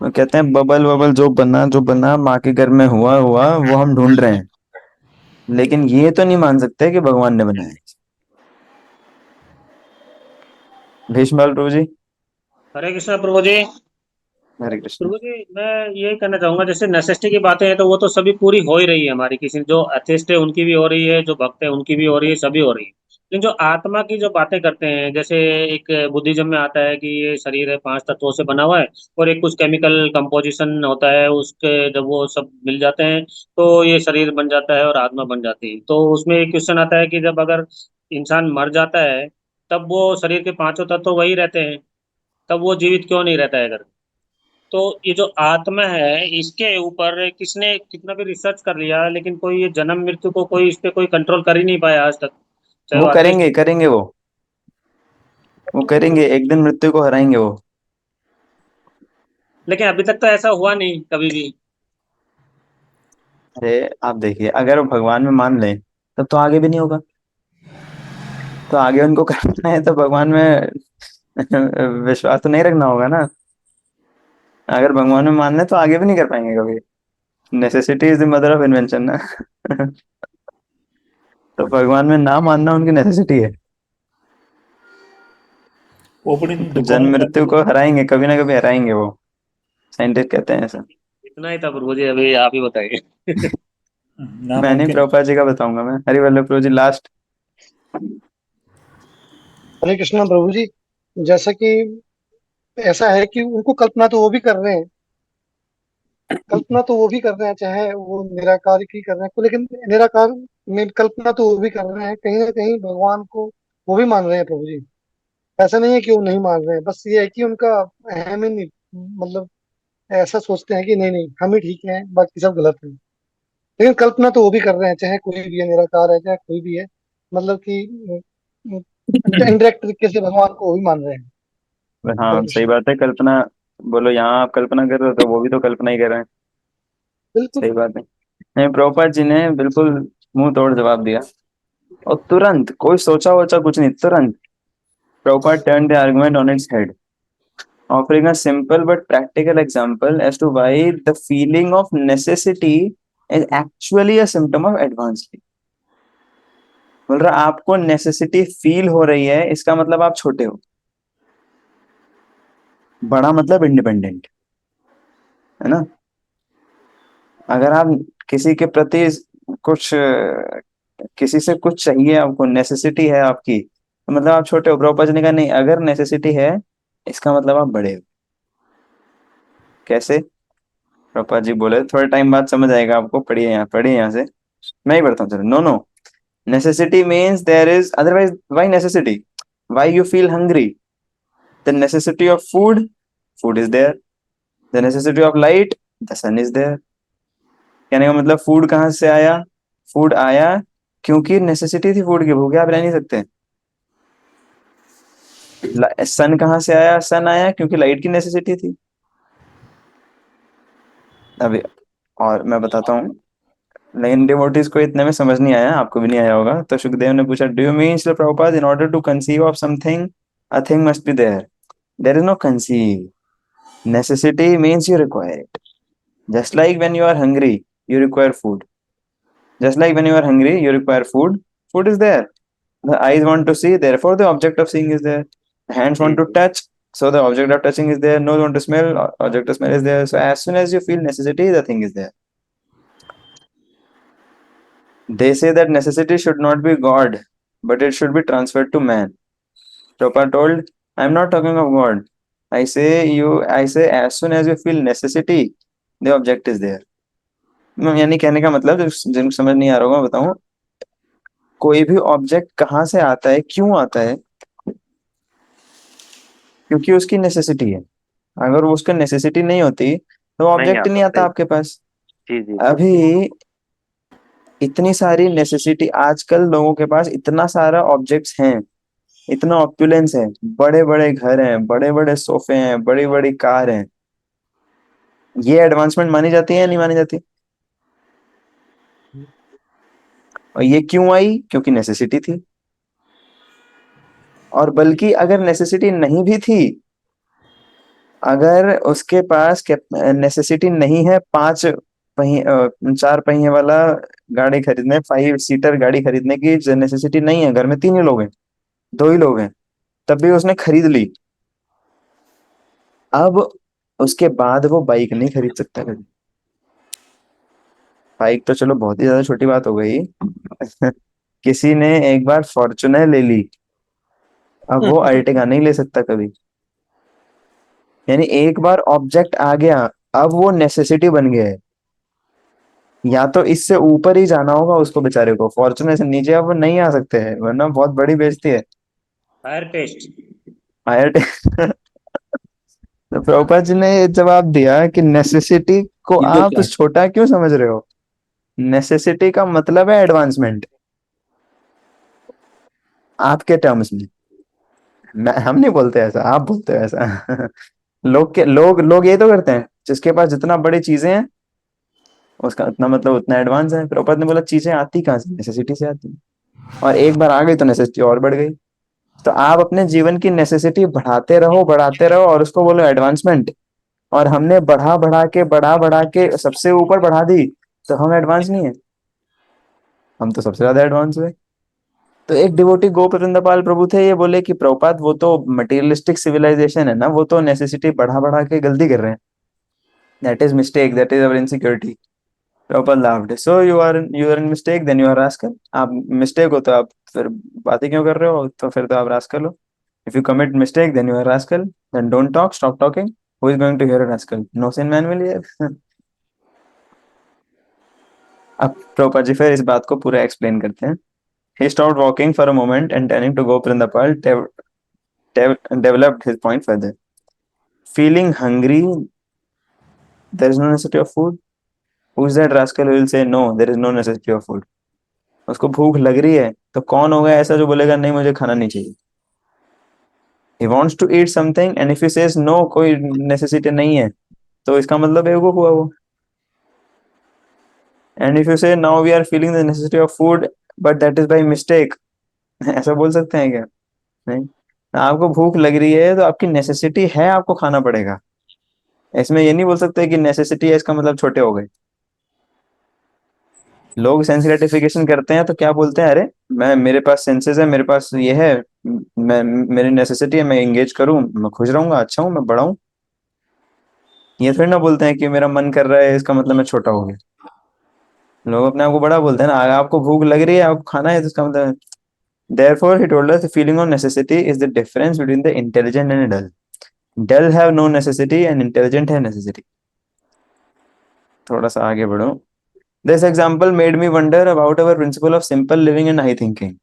वो कहते हैं बबल बबल जो बना माँ के घर में हुआ हुआ वो हम ढूंढ रहे हैं। लेकिन ये तो नहीं मान सकते कि भगवान ने बनाया है। भीष्म प्रभु जी। हरे कृष्णा प्रभु जी। हरे कृष्ण। प्रभु जी, मैं ये कहना चाहूंगा, जैसे नेसेसिटी की बातें हैं तो वो तो सभी पूरी हो ही रही है हमारी, किसी जो अथिस्ट है उनकी भी हो रही है, जो भक्त है उनकी भी हो रही है, सभी हो रही है। लेकिन जो आत्मा की जो बातें करते हैं, जैसे एक बुद्धिज्म में आता है कि ये शरीर है 5 तत्वों से बना हुआ है, और एक कुछ केमिकल कंपोजिशन होता है उसके, जब वो सब मिल जाते हैं तो ये शरीर बन जाता है और आत्मा बन जाती है। तो उसमें एक क्वेश्चन आता है कि जब अगर इंसान मर जाता है, तब वो शरीर के 5 तत्व वही रहते हैं, तब वो जीवित क्यों नहीं रहता है अगर? तो ये जो आत्मा है, इसके ऊपर किसने कितना भी रिसर्च कर लिया, लेकिन कोई ये जन्म मृत्यु को कोई इस पे कोई कंट्रोल कर ही नहीं पाया आज तक, चाहे वो वो अथिस्ट। करेंगे वो करेंगे, एक दिन मृत्यु को हराएंगे वो। लेकिन अभी तक तो ऐसा हुआ नहीं कभी भी। अरे आप देखिए, अगर वो भगवान में मान लें तब तो आगे भी नहीं होगा। तो आगे उनको करना है तो भगवान में विश्वास तो नहीं रखना होगा ना। अगर भगवान में मान लें तो आगे भी नहीं कर पाएंगे कभी। Necessity is the mother of invention ना। तो भगवान में ना मानना उनकी नेसेसिटी है। वो अपनी तो जन्म मृत्यु को हराएंगे, कभी ना कभी हराएंगे वो। साइंटिस्ट कहते हैं ऐसा। इतना ही था प्रभु जी, अभी आप ही बताइए। मैं नहीं, नामुमकिन। प्रभुपाद जी का बताऊंगा मैं। हरिवल्लभ प्रभु जी लास्ट। हरे कृष्णा प्रभु जी। जैसा कि ऐसा है कि उनको कल्पना तो वो भी कर रहे हैं, कल्पना तो वो भी कर रहे हैं, चाहे वो निराकार की कर रहे हैं, लेकिन निराकार में कल्पना तो वो भी कर रहे हैं, कहीं ना कहीं भगवान को वो भी मान रहे हैं प्रभु जी। ऐसा नहीं है कि वो नहीं मान रहे हैं, बस ये है कि उनका अहम ही नहीं, मतलब ऐसा सोचते हैं कि नहीं नहीं हम ही ठीक हैं बाकी सब गलत है। लेकिन कल्पना तो वो भी कर रहे हैं, चाहे कोई भी है, निराकार है चाहे कोई भी है, मतलब कि इनडायरेक्ट तरीके से भगवान को वो भी मान रहे हैं। हरे हाँ सही कृष्ण। बात है, कल्पना। बोलो, यहाँ आप कल्पना कर रहे हो तो वो भी तो कल्पना ही कर रहे हैं। बिल्कुल। सही बात है। नहीं, प्रभुपाद जी ने बिल्कुल मुंह तोड़ जवाब दिया। और तुरंत, कोई सोचा वोचा कुछ नहीं, तुरंत Prabhupada turned the argument on its head, offering a simple but practical example as to why the feeling of necessity is actually a symptom of advanced sleep. बोल रहा, आपको नेसेसिटी फील हो रही है, इसका मतलब आप छोटे हो। बड़ा मतलब इंडिपेंडेंट, है ना। अगर आप किसी के प्रति कुछ, किसी से कुछ चाहिए, आपको नेसेसिटी है आपकी, तो मतलब आप छोटे हो। प्रभुपाद जी ने कहा नहीं, अगर नेसेसिटी है इसका मतलब आप बड़े हो। कैसे? प्रभुपाद जी बोले, थोड़े टाइम बाद समझ आएगा आपको, पढ़िए यहाँ से। मैं ही पढ़ता हूँ, चलो। No no, necessity means there is, otherwise why necessity? Why you feel hungry? The necessity of food, food is there. The necessity of light, the sun is there. कहने का मतलब फूड कहाँ से आया? फूड आया क्योंकि नेसेसिटी थी food की, भूखे आप रह नहीं सकते। सन कहाँ से आया? सन आया क्योंकि लाइट की नेसेसिटी थी। अभी और मैं बताता हूँ, लेकिन डिवोटीज को इतने में समझ नहीं आया, आपको भी नहीं आया होगा। तो सुखदेव ने पूछा, do you mean Srila Prabhupada in order to conceive of something a thing must be there? There is no conceive, necessity means you require it. Just like when you are hungry, you require food. Just like when you are hungry, you require food. Food is there. The eyes want to see, therefore the object of seeing is there. The hands want to touch, so the object of touching is there. Nose want to smell, object of smell is there. So as soon as you feel necessity, the thing is there. They say that necessity should not be God, but it should be transferred to man. Prabhupada told, I am not talking of God. I say as soon as you feel necessity, the object is there. यानी कहने का मतलब, जिनको समझ नहीं आ रहा होगा बताऊं, कोई भी ऑब्जेक्ट कहाँ से आता है, क्यों आता है? क्योंकि उसकी नेसेसिटी है। अगर वो उसका नेसेसिटी नहीं होती तो ऑब्जेक्ट नहीं आता आपके पास। जी जी अभी इतनी सारी नेसेसिटी, आजकल लोगों के पास इतना सारा ऑब्जेक्ट्स हैं, इतना ऑप्युलेंस है, बड़े बड़े घर हैं, बड़े बड़े सोफे हैं, बड़ी बड़ी कार हैं। ये एडवांसमेंट मानी जाती है या नहीं मानी जाती? और ये क्यों आई? क्योंकि नेसेसिटी थी। और बल्कि अगर नेसेसिटी नहीं भी थी, अगर उसके पास नेसेसिटी नहीं है 4 पहिए वाला गाड़ी खरीदने, 5 सीटर गाड़ी खरीदने की नेसेसिटी नहीं है, घर में 3 ही लोग हैं, 2 ही लोग हैं, तब भी उसने खरीद ली। अब उसके बाद वो बाइक नहीं खरीद सकता कभी। बाइक तो चलो बहुत ही ज्यादा छोटी बात हो गई। किसी ने एक बार फॉर्च्यूनर ले ली, अब वो अर्टिगा नहीं ले सकता कभी। यानी एक बार ऑब्जेक्ट आ गया, अब वो नेसेसिटी बन गया है। या तो इससे ऊपर ही जाना होगा उसको बेचारे को, फॉर्च्यूनर से नीचे अब वो नहीं आ सकते हैं, वरना बहुत बड़ी बेइज्जती है। Fire test. हायर तो प्रभुपाद जी ने ये जवाब दिया कि नेसेसिटी को ये तो आप क्या? छोटा क्यों समझ रहे हो? नेसेसिटी का मतलब है एडवांसमेंट आपके टर्म्स में। हम नहीं बोलते ऐसा, आप बोलते हो ऐसा। लोग ये तो करते हैं, जिसके पास जितना बड़ी चीजें हैं उसका उतना मतलब उतना एडवांस है। प्रभुपाद ने बोला चीजें आती कहाँ से? नेसेसिटी से आती है, और एक बार आ गई तो नेसेसिटी और बढ़ गई। तो आप अपने जीवन की नेसेसिटी बढ़ाते रहो और उसको बोलो एडवांसमेंट। और हमने बढ़ा के सबसे ऊपर बढ़ा दी, तो हम एडवांस नहीं है, हम तो सबसे ज्यादा एडवांस हुए। तो एक डिवोटी गोपवृंदपाल प्रभु थे, ये बोले कि प्रभुपाद वो तो मटेरियलिस्टिक सिविलाइजेशन है ना, वो तो नेसेसिटी बढ़ा के गलती कर रहे हैं। That is mistake, that is our insecurity. Prabhupada laughed, so you are in mistake, then you are rascal. आप मिस्टेक हो तो आप फिर बातें क्यों कर रहे हो? तो फिर तो आप रास्कल हो। If you commit mistake then you are rascal, then don't talk, stop talking. Who is going to hear a rascal? No sane man will hear. अब प्रभुपाद जी फिर इस बात को पूरा एक्सप्लेन करते हैं। He stopped walking for a moment and turning to Gopalendapal developed his point further. Feeling hungry, there is no necessity of food. Who's that rascal who will say no, there is no necessity of food? उसको भूख लग रही है तो कौन होगा ऐसा जो बोलेगा नहीं मुझे खाना नहीं चाहिए? He wants to eat something and if he says no, कोई necessity नहीं है, तो इसका मतलब बेवकूफ हुआ वो। And if you say now we are feeling the necessity of food, but that is by mistake, ऐसा बोल सकते हैं क्या? नहीं। आपको भूख लग रही है तो आपकी नेसेसिटी है, आपको खाना पड़ेगा। इसमें ये नहीं बोल सकते कि नेसेसिटी है इसका मतलब छोटे हो गए। लोग सेंस ग्रेटिफिकेशन करते हैं तो क्या बोलते हैं, अरे मैं, मेरे पास सेंसेस है, मेरे पास ये है, मैं, मेरी नेसेसिटी है, मैं एंगेज करूं, मैं खुश रहूंगा, अच्छा हूं, मैं बड़ा हूं। ये थोड़ी ना बोलते हैं कि मेरा मन कर रहा है इसका मतलब मैं छोटा हो गया। लोग अपने आप को बड़ा बोलते हैं ना। आपको भूख लग रही है, आपको खाना है, तो इसका मतलब। Therefore, he told us the feeling of necessity is the difference between the intelligent and dull. Dull have no necessity and intelligent have necessity. थोड़ा सा आगे बढ़ो। This example made me wonder about our principle of simple living and high thinking.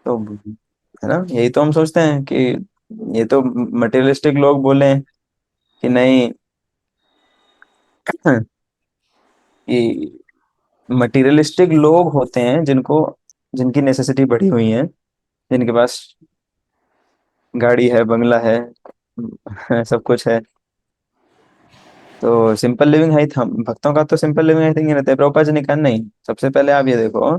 तो है ना, यही तो हम सोचते हैं कि ये तो मटेरियलिस्टिक लोग बोले हैं कि नहीं, कि मटेरियलिस्टिक लोग होते हैं जिनकी नेसेसिटी बढ़ी हुई है, जिनके पास गाड़ी है, बंगला है, सब कुछ है। तो सिंपल लिविंग हाई, हम भक्तों का तो सिंपल लिविंग हाई थिंकिंग रहता है। प्रभुपाद जी ने कहा नहीं, सबसे पहले आप ये देखो,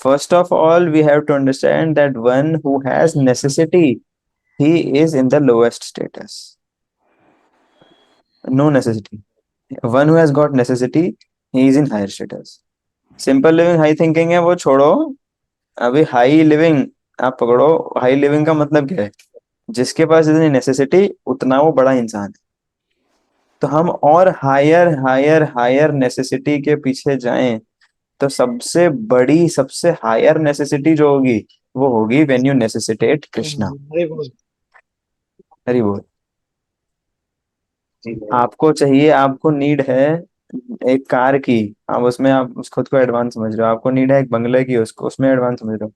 first of all we have to understand that one who has necessity, he is in the lowest status. No necessity. One who has got necessity, he is in higher status. Simple living, high thinking है वो छोड़ो, अभी high living आप पकड़ो। High living का मतलब क्या है? जिसके पास इतनी नेसेसिटी, उतना वो बड़ा इंसान है। तो हम और हायर हायर हायर नेसेसिटी के पीछे जाएं, तो सबसे बड़ी, सबसे हायर नेसेसिटी जो होगी, वो होगी व्हेन यू नेसेसिटेट कृष्णा। हरि बोल। हरि बोल। आपको चाहिए, आपको नीड है एक कार की, आप उसमें आप उस खुद को एडवांस समझ रहे हो। आपको नीड है एक बंगले की, उसको उसमें एडवांस समझ रहे हो।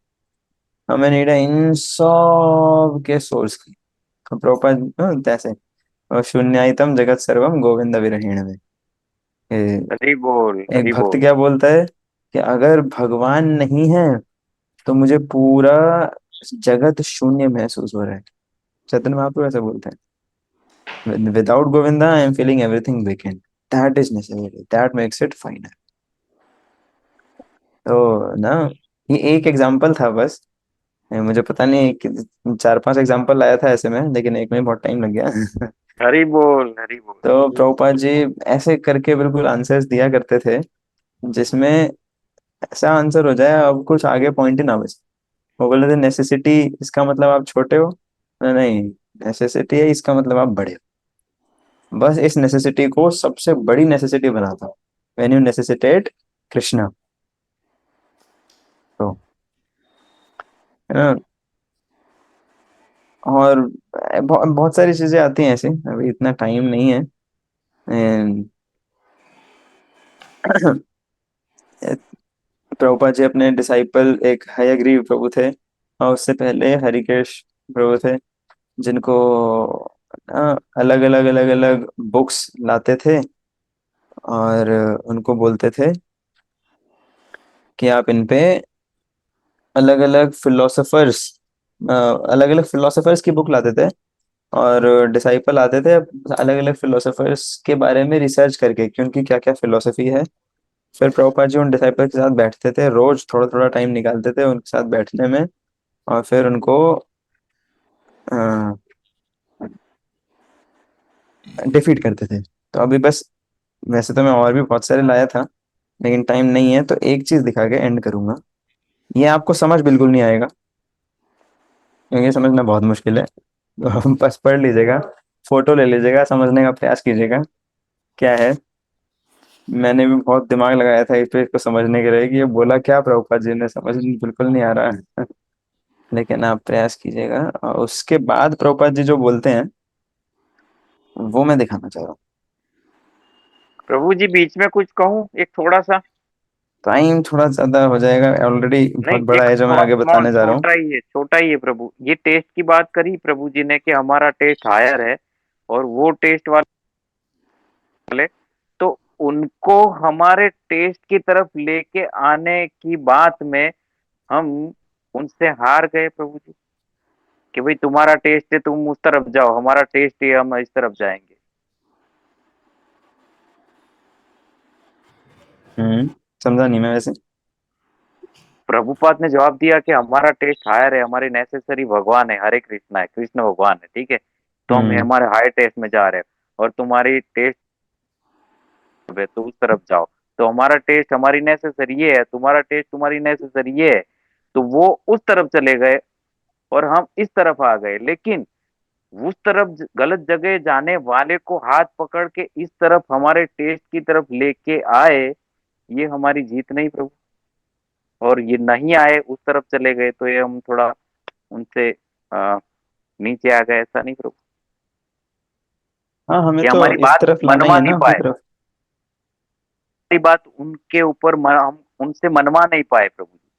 हमें नीड है इन सब के सोर्स की। तो प्रभुपाद तैसे, और शून्यायतम जगत सर्वम गोविंद विरहीण में, हरि बोल, एक हरि भक्त बोल। क्या बोलता है कि अगर भगवान नहीं है तो मुझे पूरा जगत शून्य महसूस हो रहा है। चैतन्य महाप्रभु ऐसा बोलते हैं, without Govinda I am feeling everything vacant, that is necessary, that makes it final. तो ना, ये एक एग्जांपल था बस। मुझे पता नहीं कि 4-5 एग्जांपल लाया था ऐसे में, लेकिन एक में बहुत टाइम लग गया। हरि बोल, हरि बोल। तो प्रभुपाद जी ऐसे करके बिल्कुल आंसर्स दिया करते थे, जिसमें ऐसा आंसर हो जाए अब कुछ आगे पॉइंट ही ना बचे। वो बोले थे नेसेसिटी, इसका मतलब आप छोटे हो। नहीं, नेसेसिटी है इसका मतलब आप बड़े हो। बस इस नेसेसिटी को सबसे बड़ी नेसेसिटी बनाता, व्हेन यू नेसेसिटेट कृष्णा। तो है ना, और बहुत सारी चीजें आती हैं ऐसे, अभी इतना टाइम नहीं है। And प्रभुपाद जी अपने डिसाइपल एक हयग्रीव प्रभु थे, और उससे पहले हरिकेश प्रभु थे, जिनको अलग अलग अलग अलग बुक्स लाते थे, और उनको बोलते थे कि आप इन पे अलग अलग फिलोसोफर्स, अलग अलग फिलोसोफर्स की बुक लाते थे, और डिसाइपल आते थे अलग अलग फिलोसोफर्स के बारे में रिसर्च करके कि उनकी क्या क्या फिलोसफी है। फिर प्रभुपाद जी उन डिसाइपल के साथ बैठते थे, रोज थोड़ा थोड़ा टाइम निकालते थे उनके साथ बैठने में, और फिर उनको डिफीट करते थे। तो अभी बस, वैसे तो मैं और भी बहुत सारे लाया था, लेकिन टाइम नहीं है, तो एक चीज दिखा के एंड करूंगा। ये आपको समझ बिल्कुल नहीं आएगा, क्योंकि समझना बहुत मुश्किल है। तो हम बस पढ़ लीजिएगा, फोटो ले लीजिएगा, समझने का प्रयास कीजिएगा क्या है। मैंने भी बहुत दिमाग लगाया था इस पे, इसको समझने के लिए कि ये बोला क्या प्रभुपाद जी ने, समझ बिल्कुल नहीं आ रहा है। लेकिन आप प्रयास कीजिएगा, और उसके बाद प्रभुपाद जी जो बोलते हैं वो मैं दिखाना चाह रहा हूँ। प्रभु जी बीच में कुछ कहूँ एक थोड़ा सा? टाइम थोड़ा ज्यादा हो जाएगा, ऑलरेडी नहीं, बहुत बड़ा एक है जो मैं थोड़ा आगे स्मॉल, बताने जा रहा हूँ। छोटा ही है प्रभु। ये टेस्ट की बात करी प्रभु जी ने कि हमारा टेस्ट हायर है, और वो टेस्ट वाले, तो उनको हमारे टेस्ट की तरफ लेके आने की बात में हम उनसे हार गए प्रभु जी, कि भाई तुम्हारा टेस्ट है तुम उस तरफ जाओ, हमारा टेस्ट है हम इस तरफ जाएंगे। समझा नहीं मैं वैसे। प्रभुपाद ने जवाब दिया कि हमारा टेस्ट हायर है, हमारे नेसेसरी भगवान है, हरे कृष्णा है, कृष्ण भगवान है, ठीक है, तो हम हम्म हमारे हायर टेस्ट में जा रहे हैं, और तुम्हारी टेस्ट है तो उस तरफ जाओ। तो हमारा टेस्ट हमारी नेसेसरी ये है, तुम्हारा टेस्ट तुम्हारी नेसेसरी ये है, तो वो उस तरफ चले गए और हम इस तरफ आ गए। लेकिन उस तरफ गलत जगह जाने वाले को हाथ पकड़ के इस तरफ हमारे टेस्ट की तरफ लेके आए, ये हमारी जीत नहीं प्रभु। और ये नहीं आए, उस तरफ चले गए, तो ये हम थोड़ा उनसे नीचे आ गए, ऐसा नहीं प्रभु? हाँ, हमें ये तो हमारी इस बात तरफ लाना ही मनवा है नहीं ना, अपनी पाए। तरफ। हमारी बात उनके ऊपर हम उनसे मनवा नहीं पाए प्रभु जी।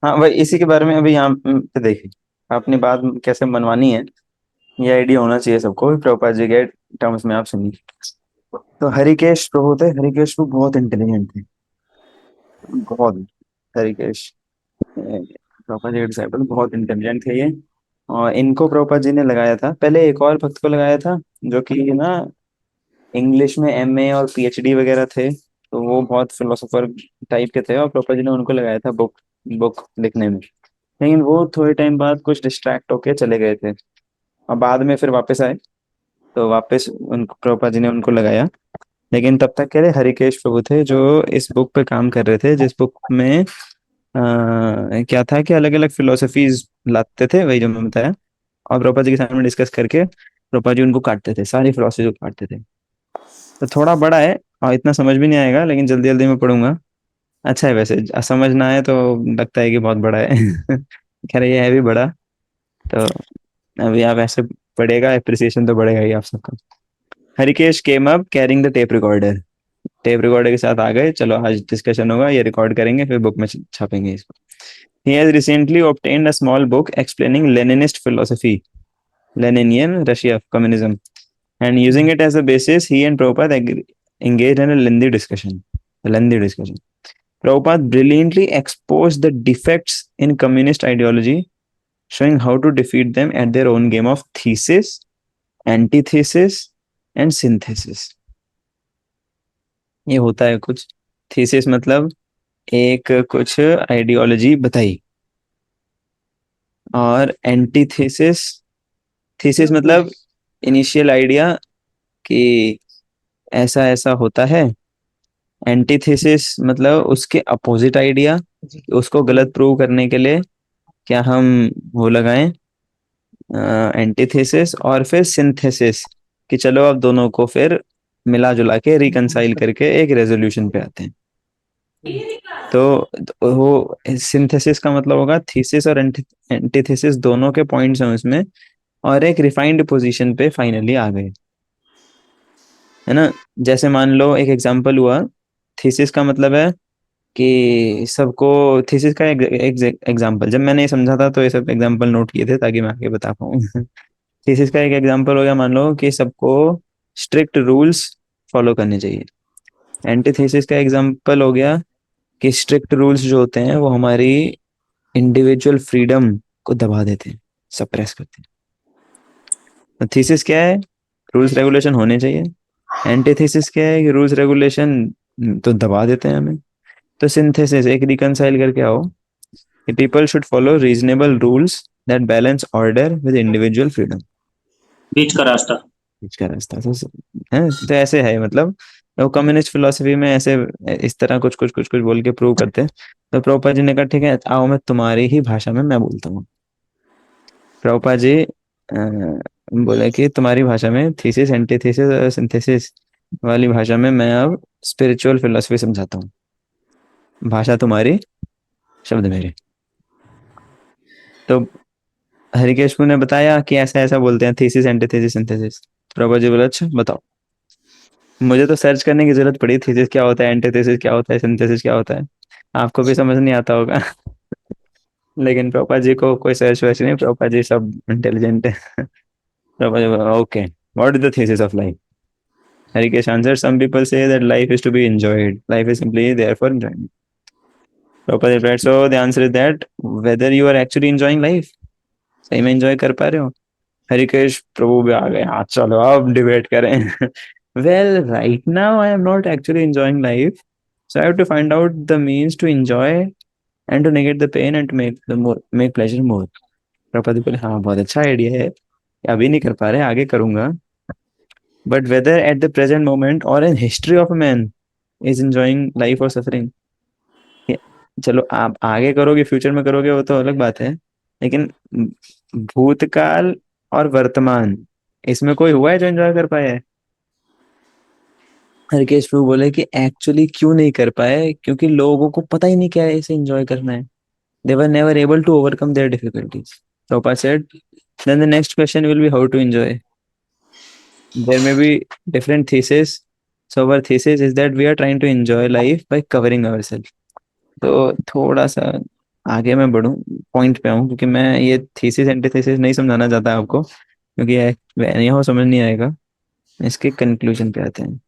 हाँ भाई, इसी के बारे में अभी यहाँ पे देखिए, अपनी बात कैसे मनवानी है, ये आइडिया होना चाहिए सबको। प्रभुपाद जी के टर्म्स में आप सुनिए। तो हरिकेश प्रभु थे, हरिकेश प्रभु बहुत इंटेलिजेंट थे, बहुत। हरिकेश प्रभुपाद जी के डिसाइपल बहुत इंटेलिजेंट थे ये। और इनको प्रभुपाद जी ने लगाया था, पहले एक और भक्त को लगाया था जो कि ना इंग्लिश में एमए और पीएचडी वगैरह थे, तो वो बहुत फिलोसोफर टाइप के थे, और प्रभुपाद जी ने उनको लगाया था बुक बुक लिखने में। लेकिन वो थोड़े टाइम बाद कुछ डिस्ट्रैक्ट होके चले गए थे, और बाद में फिर वापस आए, तो वापस उनको प्रभुपाद जी ने उनको लगाया। लेकिन तब तक के लिए हरिकेश प्रभु थे जो इस बुक पे काम कर रहे थे, जिस बुक में क्या था कि अलग अलग फिलोसफीज लाते थे, वही जो मैं बताया, और प्रभुपाद जी के सामने डिस्कस करके प्रभुपाद जी उनको काटते थे, सारी फिलोसफी को काटते थे। तो थोड़ा बड़ा है और इतना समझ भी नहीं आएगा, लेकिन जल्दी जल्दी में पढ़ूंगा। अच्छा है वैसे, समझ ना आए तो लगता है कि बहुत बड़ा है। खैर ये है भी बड़ा, तो अभी आप ऐसे पढ़ेगा, एप्रिसिएशन तो बढ़ेगा ही आप सबका। Harikesh came up carrying the tape recorder, tape recorder के साथ आ गए, चलो आज डिस्कशन होगा, ये रिकॉर्ड करेंगे, फिर बुक में छापेंगे इसको। He has recently obtained a small book explaining Leninist philosophy, Leninian Russia communism, and using it as a basis, he and Prabhupada engaged in a lengthy discussion. A lengthy discussion. Prabhupada brilliantly exposed the defects in communist ideology, showing how to defeat them at their own game of thesis, antithesis, and synthesis. ये होता है कुछ। Thesis मतलब एक कुछ ideology बताई, और antithesis, thesis मतलब इनिशियल आइडिया कि ऐसा ऐसा होता है। एंटीथेसिस मतलब उसके अपोजिट आइडिया, उसको गलत प्रूव करने के लिए क्या हम वो लगाएं, एंटीथेसिस। और फिर सिंथेसिस, कि चलो अब दोनों को फिर मिला जुला के रिकंसाइल करके एक रेजोल्यूशन पे आते हैं। तो वो सिंथेसिस का मतलब होगा थीसिस और एंटीथेसिस दोनों के पॉइंट्स हैं उसमें, और एक रिफाइंड पोजीशन पे फाइनली आ गए, है ना। जैसे मान लो एक एग्जांपल हुआ, थीसिस का मतलब है कि सबको, थीसिस का एक एग्जांपल जब मैंने ये समझा था तो ये सब एग्जांपल नोट किए थे ताकि मैं आगे बता पाऊँ। थीसिस का एक एग्जांपल हो गया, मान लो कि सबको स्ट्रिक्ट रूल्स फॉलो करने चाहिए। एंटीथेसिस का एग्जांपल हो गया कि स्ट्रिक्ट रूल्स जो होते हैं वो हमारी इंडिविजुअल फ्रीडम को दबा देते हैं, सप्रेस करते हैं। तो थीसिस क्या है, रूल्स रेगुलेशन होने चाहिए। एंटीथेसिस क्या है कि रूल्स रेगुलेशन तो दबा देते हैं हमें। तो सिंथेसिस एक रिकंसाइल करके आओ कि people should follow reasonable rules that balance order with individual freedom. बीच का रास्ता। बीच का रास्ता तो है, तो ऐसे है मतलब। वो कम्युनिस्ट फिलोसफी में ऐसे इस तरह कुछ कुछ कुछ कुछ बोल के प्रूव करते हैं। तो प्रभुपाद जी ने कहा ठीक है, आओ मैं तुम्हारी ही भाषा में मैं बोलता हूँ। प्रभुपाद जी बोले कि तुम्हारी भाषा में थीसिस, एंटीथेसिस और सिंथेसिस वाली भाषा में मैं अब स्पिरिचुअल फिलोसफी समझाता हूँ। भाषा तुम्हारी, शब्द मेरे। तो हरिकेशपुर ने बताया कि ऐसा ऐसा बोलते हैं, thesis, antithesis, synthesis. Prabhupada ji बोले अच्छा बताओ। मुझे तो सर्च करने की जरूरत पड़ी, थीसिस क्या होता है, एंटीथेसिस क्या होता है, सिंथेसिस क्या होता है। आपको भी समझ नहीं आता होगा। लेकिन प्रभुपाद जी को कोई सर्च वर्च नहीं, प्रभुपाद जी सब इंटेलिजेंट है। Prabhupada ji okay, what is the thesis of life? Harikesh answered, some people say that life is to be enjoyed. Life is simply there for enjoyment. Prabhupada replied, so the answer is that whether you are actually enjoying life, सही में enjoy कर पा रहे हो? हरिकेश प्रभु भी आ गए, हाँ चलो अब डिबेट करें। Well, right now I am not actually enjoying life, so I have to find out the means to enjoy and to negate the pain and to make pleasure more. प्रभुपति बोले हाँ बहुत अच्छा आइडिया है, अभी नहीं कर पा रहे, आगे करूंगा। But whether at the present moment or in history of a man is enjoying life or suffering, चलो आप आगे करोगे, फ्यूचर में करोगे, वो तो अलग बात है, लेकिन भूतकाल और वर्तमान, इसमें कोई हुआ है जो एंजॉय कर पाया है? हरकेश प्रभु बोले कि एक्चुअली क्यों नहीं कर पाए, क्योंकि लोगों को पता ही नहीं क्या है इसे एंजॉय करना है। They were never able to overcome their difficulties. Prabhupada said, then the next question will be how to enjoy. There may be different theses So our thesis is that we are trying to enjoy life by covering ourselves. तो थोड़ा सा आगे मैं बढ़ूं, point पे आऊं, क्योंकि मैं ये थीसिस एंटीथेसिस नहीं समझाना चाहता आपको, क्योंकि यहाँ समझ नहीं आएगा। इसके कंक्लूजन पे आते हैं।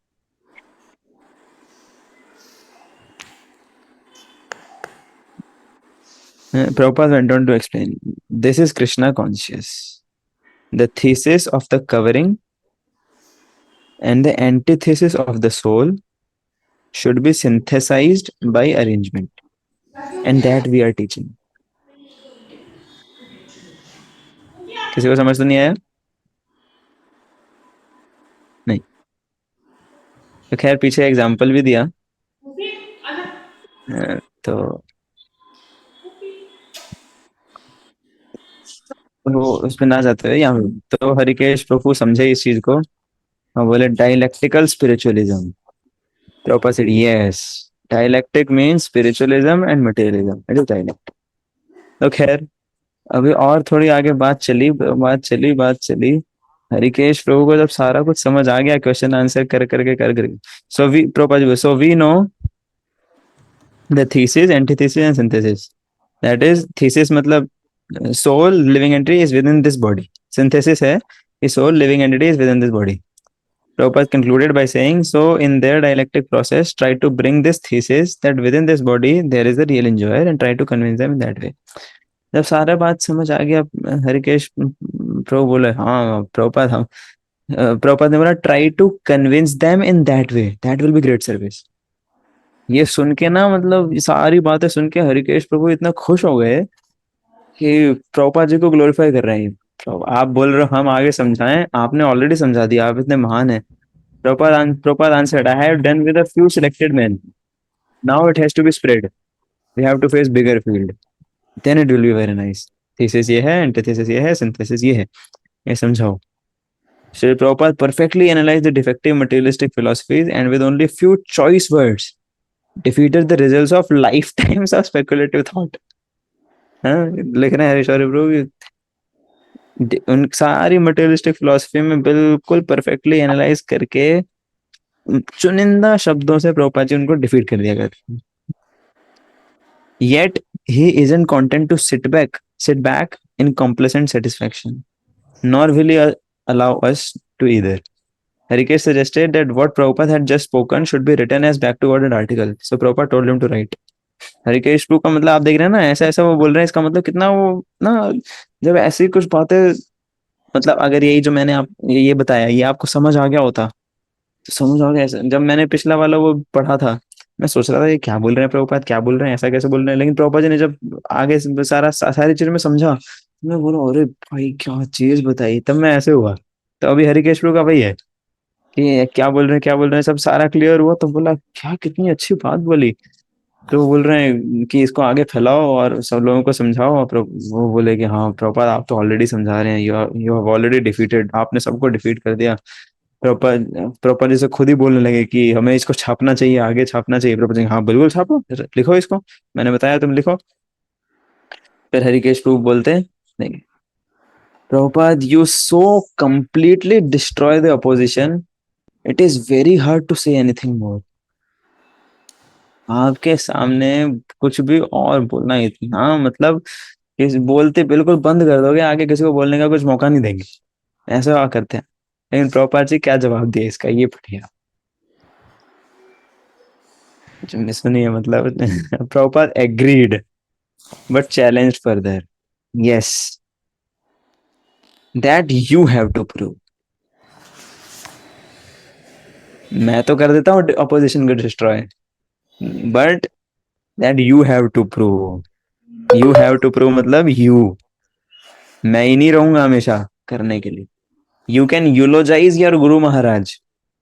Prabhupada went on to explain, this is Krishna conscious. The thesis of the covering and the antithesis of the soul should be synthesized by arrangement, and that we are teaching. किसी को समझ तो नहीं आया? नहीं। तो खैर पीछे एग्जाम्पल भी दिया। तो वो उसमें ना जाते हुए यहाँ तो हरिकेश प्रभु समझे इस चीज को और बोले dialectical spiritualism. Prabhupada said, yes, dialectic means spiritualism and materialism. It is dialectic. तो खैर अभी और थोड़ी आगे बात चली। हरिकेश प्रभु को जब सारा कुछ समझ आ गया, क्वेश्चन आंसर कर करके so we know the thesis, antithesis and synthesis. That is thesis मतलब soul living entity is within this body. Synthesis है soul living entity is within this body. Prabhupada concluded by saying, so in their dialectic process, try to bring this thesis that within this body there is a real enjoyer and try to convince them in that way. जब सारा बात समझ आ गया, हरिकेश प्रभु बोले हाँ प्रभुपाद, हम प्रभुपाद ने बोला try to convince them in that way, that will be great service. ये सुन के ना, मतलब सारी बातें सुन के हरिकेश प्रभु इतना खुश हो गए कि प्रभुपाद जी को ग्लोरीफाई कर रहे हैं। आप बोल रहे हो हम आगे समझाएं, आपने ऑलरेडी समझा दिया, आप इतने महान हैं। Prabhupada answered, I have done with a few selected men. Now it has to be spread. We have to face bigger field. Then it will be very nice. Thesis ये है, antithesis ये है, synthesis ये है। ये समझाओ। Sri Prabhupada perfectly analyzed the defective materialistic philosophies and with only few choice words defeated the results of lifetimes of speculative thought. हाँ, लिख रहे हैं हरीश्वर प्रभु, उन सारी मटेरियलिस्टिक फिलोसफी में बिल्कुल परफेक्टली एनालाइज करके चुनिंदा शब्दों से प्रभुपाद जी उनको डिफीट कर दिया करते। Yet he isn't content to sit back in complacent satisfaction, nor will he allow us to either. Harikesh suggested that what Prabhupada had just spoken should be written as back-to-worded article. So Prabhupada told him to write. Harikesh प्रभु का मतलब आप देख रहे हैं ना, ऐसा ऐसा वो बोल रहे हैं, इसका मतलब कितना वो ना, जब ऐसी कुछ बातें, मतलब अगर यही जो मैंने आप ये बताया ये आपको समझ आ गया होता तो समझ आ गया। ऐसा जब मैंने पिछला वाला वो पढ़ा था, मैं सोच रहा था ये क्या बोल रहे हैं प्रभुपाद, क्या बोल रहे हैं, ऐसा कैसे बोल रहे हैं, लेकिन प्रभुपाद जी ने जब आगे सारी चीज में समझा, मैं बोला अरे भाई क्या चीज बताई, तब मैं ऐसे हुआ। तो अभी हरिकेश प्रभु का वही है कि क्या बोल रहे हैं, सब सारा क्लियर हुआ तो बोला क्या कितनी अच्छी बात बोली। तो वो बोल रहे हैं कि इसको आगे फैलाओ और सब लोगों को समझाओ। और वो बोले कि हाँ प्रभुपाद आप तो ऑलरेडी समझा रहे हैं, यू हैव ऑलरेडी डिफीटेड, आपने सबको डिफीट कर दिया। प्रभुपाद जी से खुद ही बोलने लगे कि हमें इसको छापना चाहिए, आगे छापना चाहिए। प्रभुपाद जी हाँ बिल्कुल छापो, लिखो इसको, मैंने बताया तुम लिखो। फिर हरिकेश प्रभु बोलते हैं नहीं Prabhupada, you so completely destroy the opposition, it is very hard to say anything more. आपके सामने कुछ भी और बोलना इतना, मतलब कि बोलते बिल्कुल बंद कर दोगे, आगे किसी को बोलने का कुछ मौका नहीं देंगे, ऐसा करते हैं। लेकिन प्रभुपाद जी क्या जवाब दिया इसका, ये पढ़िए जो सुनिए। मतलब Prabhupada agreed but challenge further, yes that you have to prove. मैं तो कर देता हूँ अपोजिशन को destroy, but that you have to prove. You have to prove मतलब मैं ही नहीं रहूंगा हमेशा करने के लिए। You can eulogise your guru Maharaj.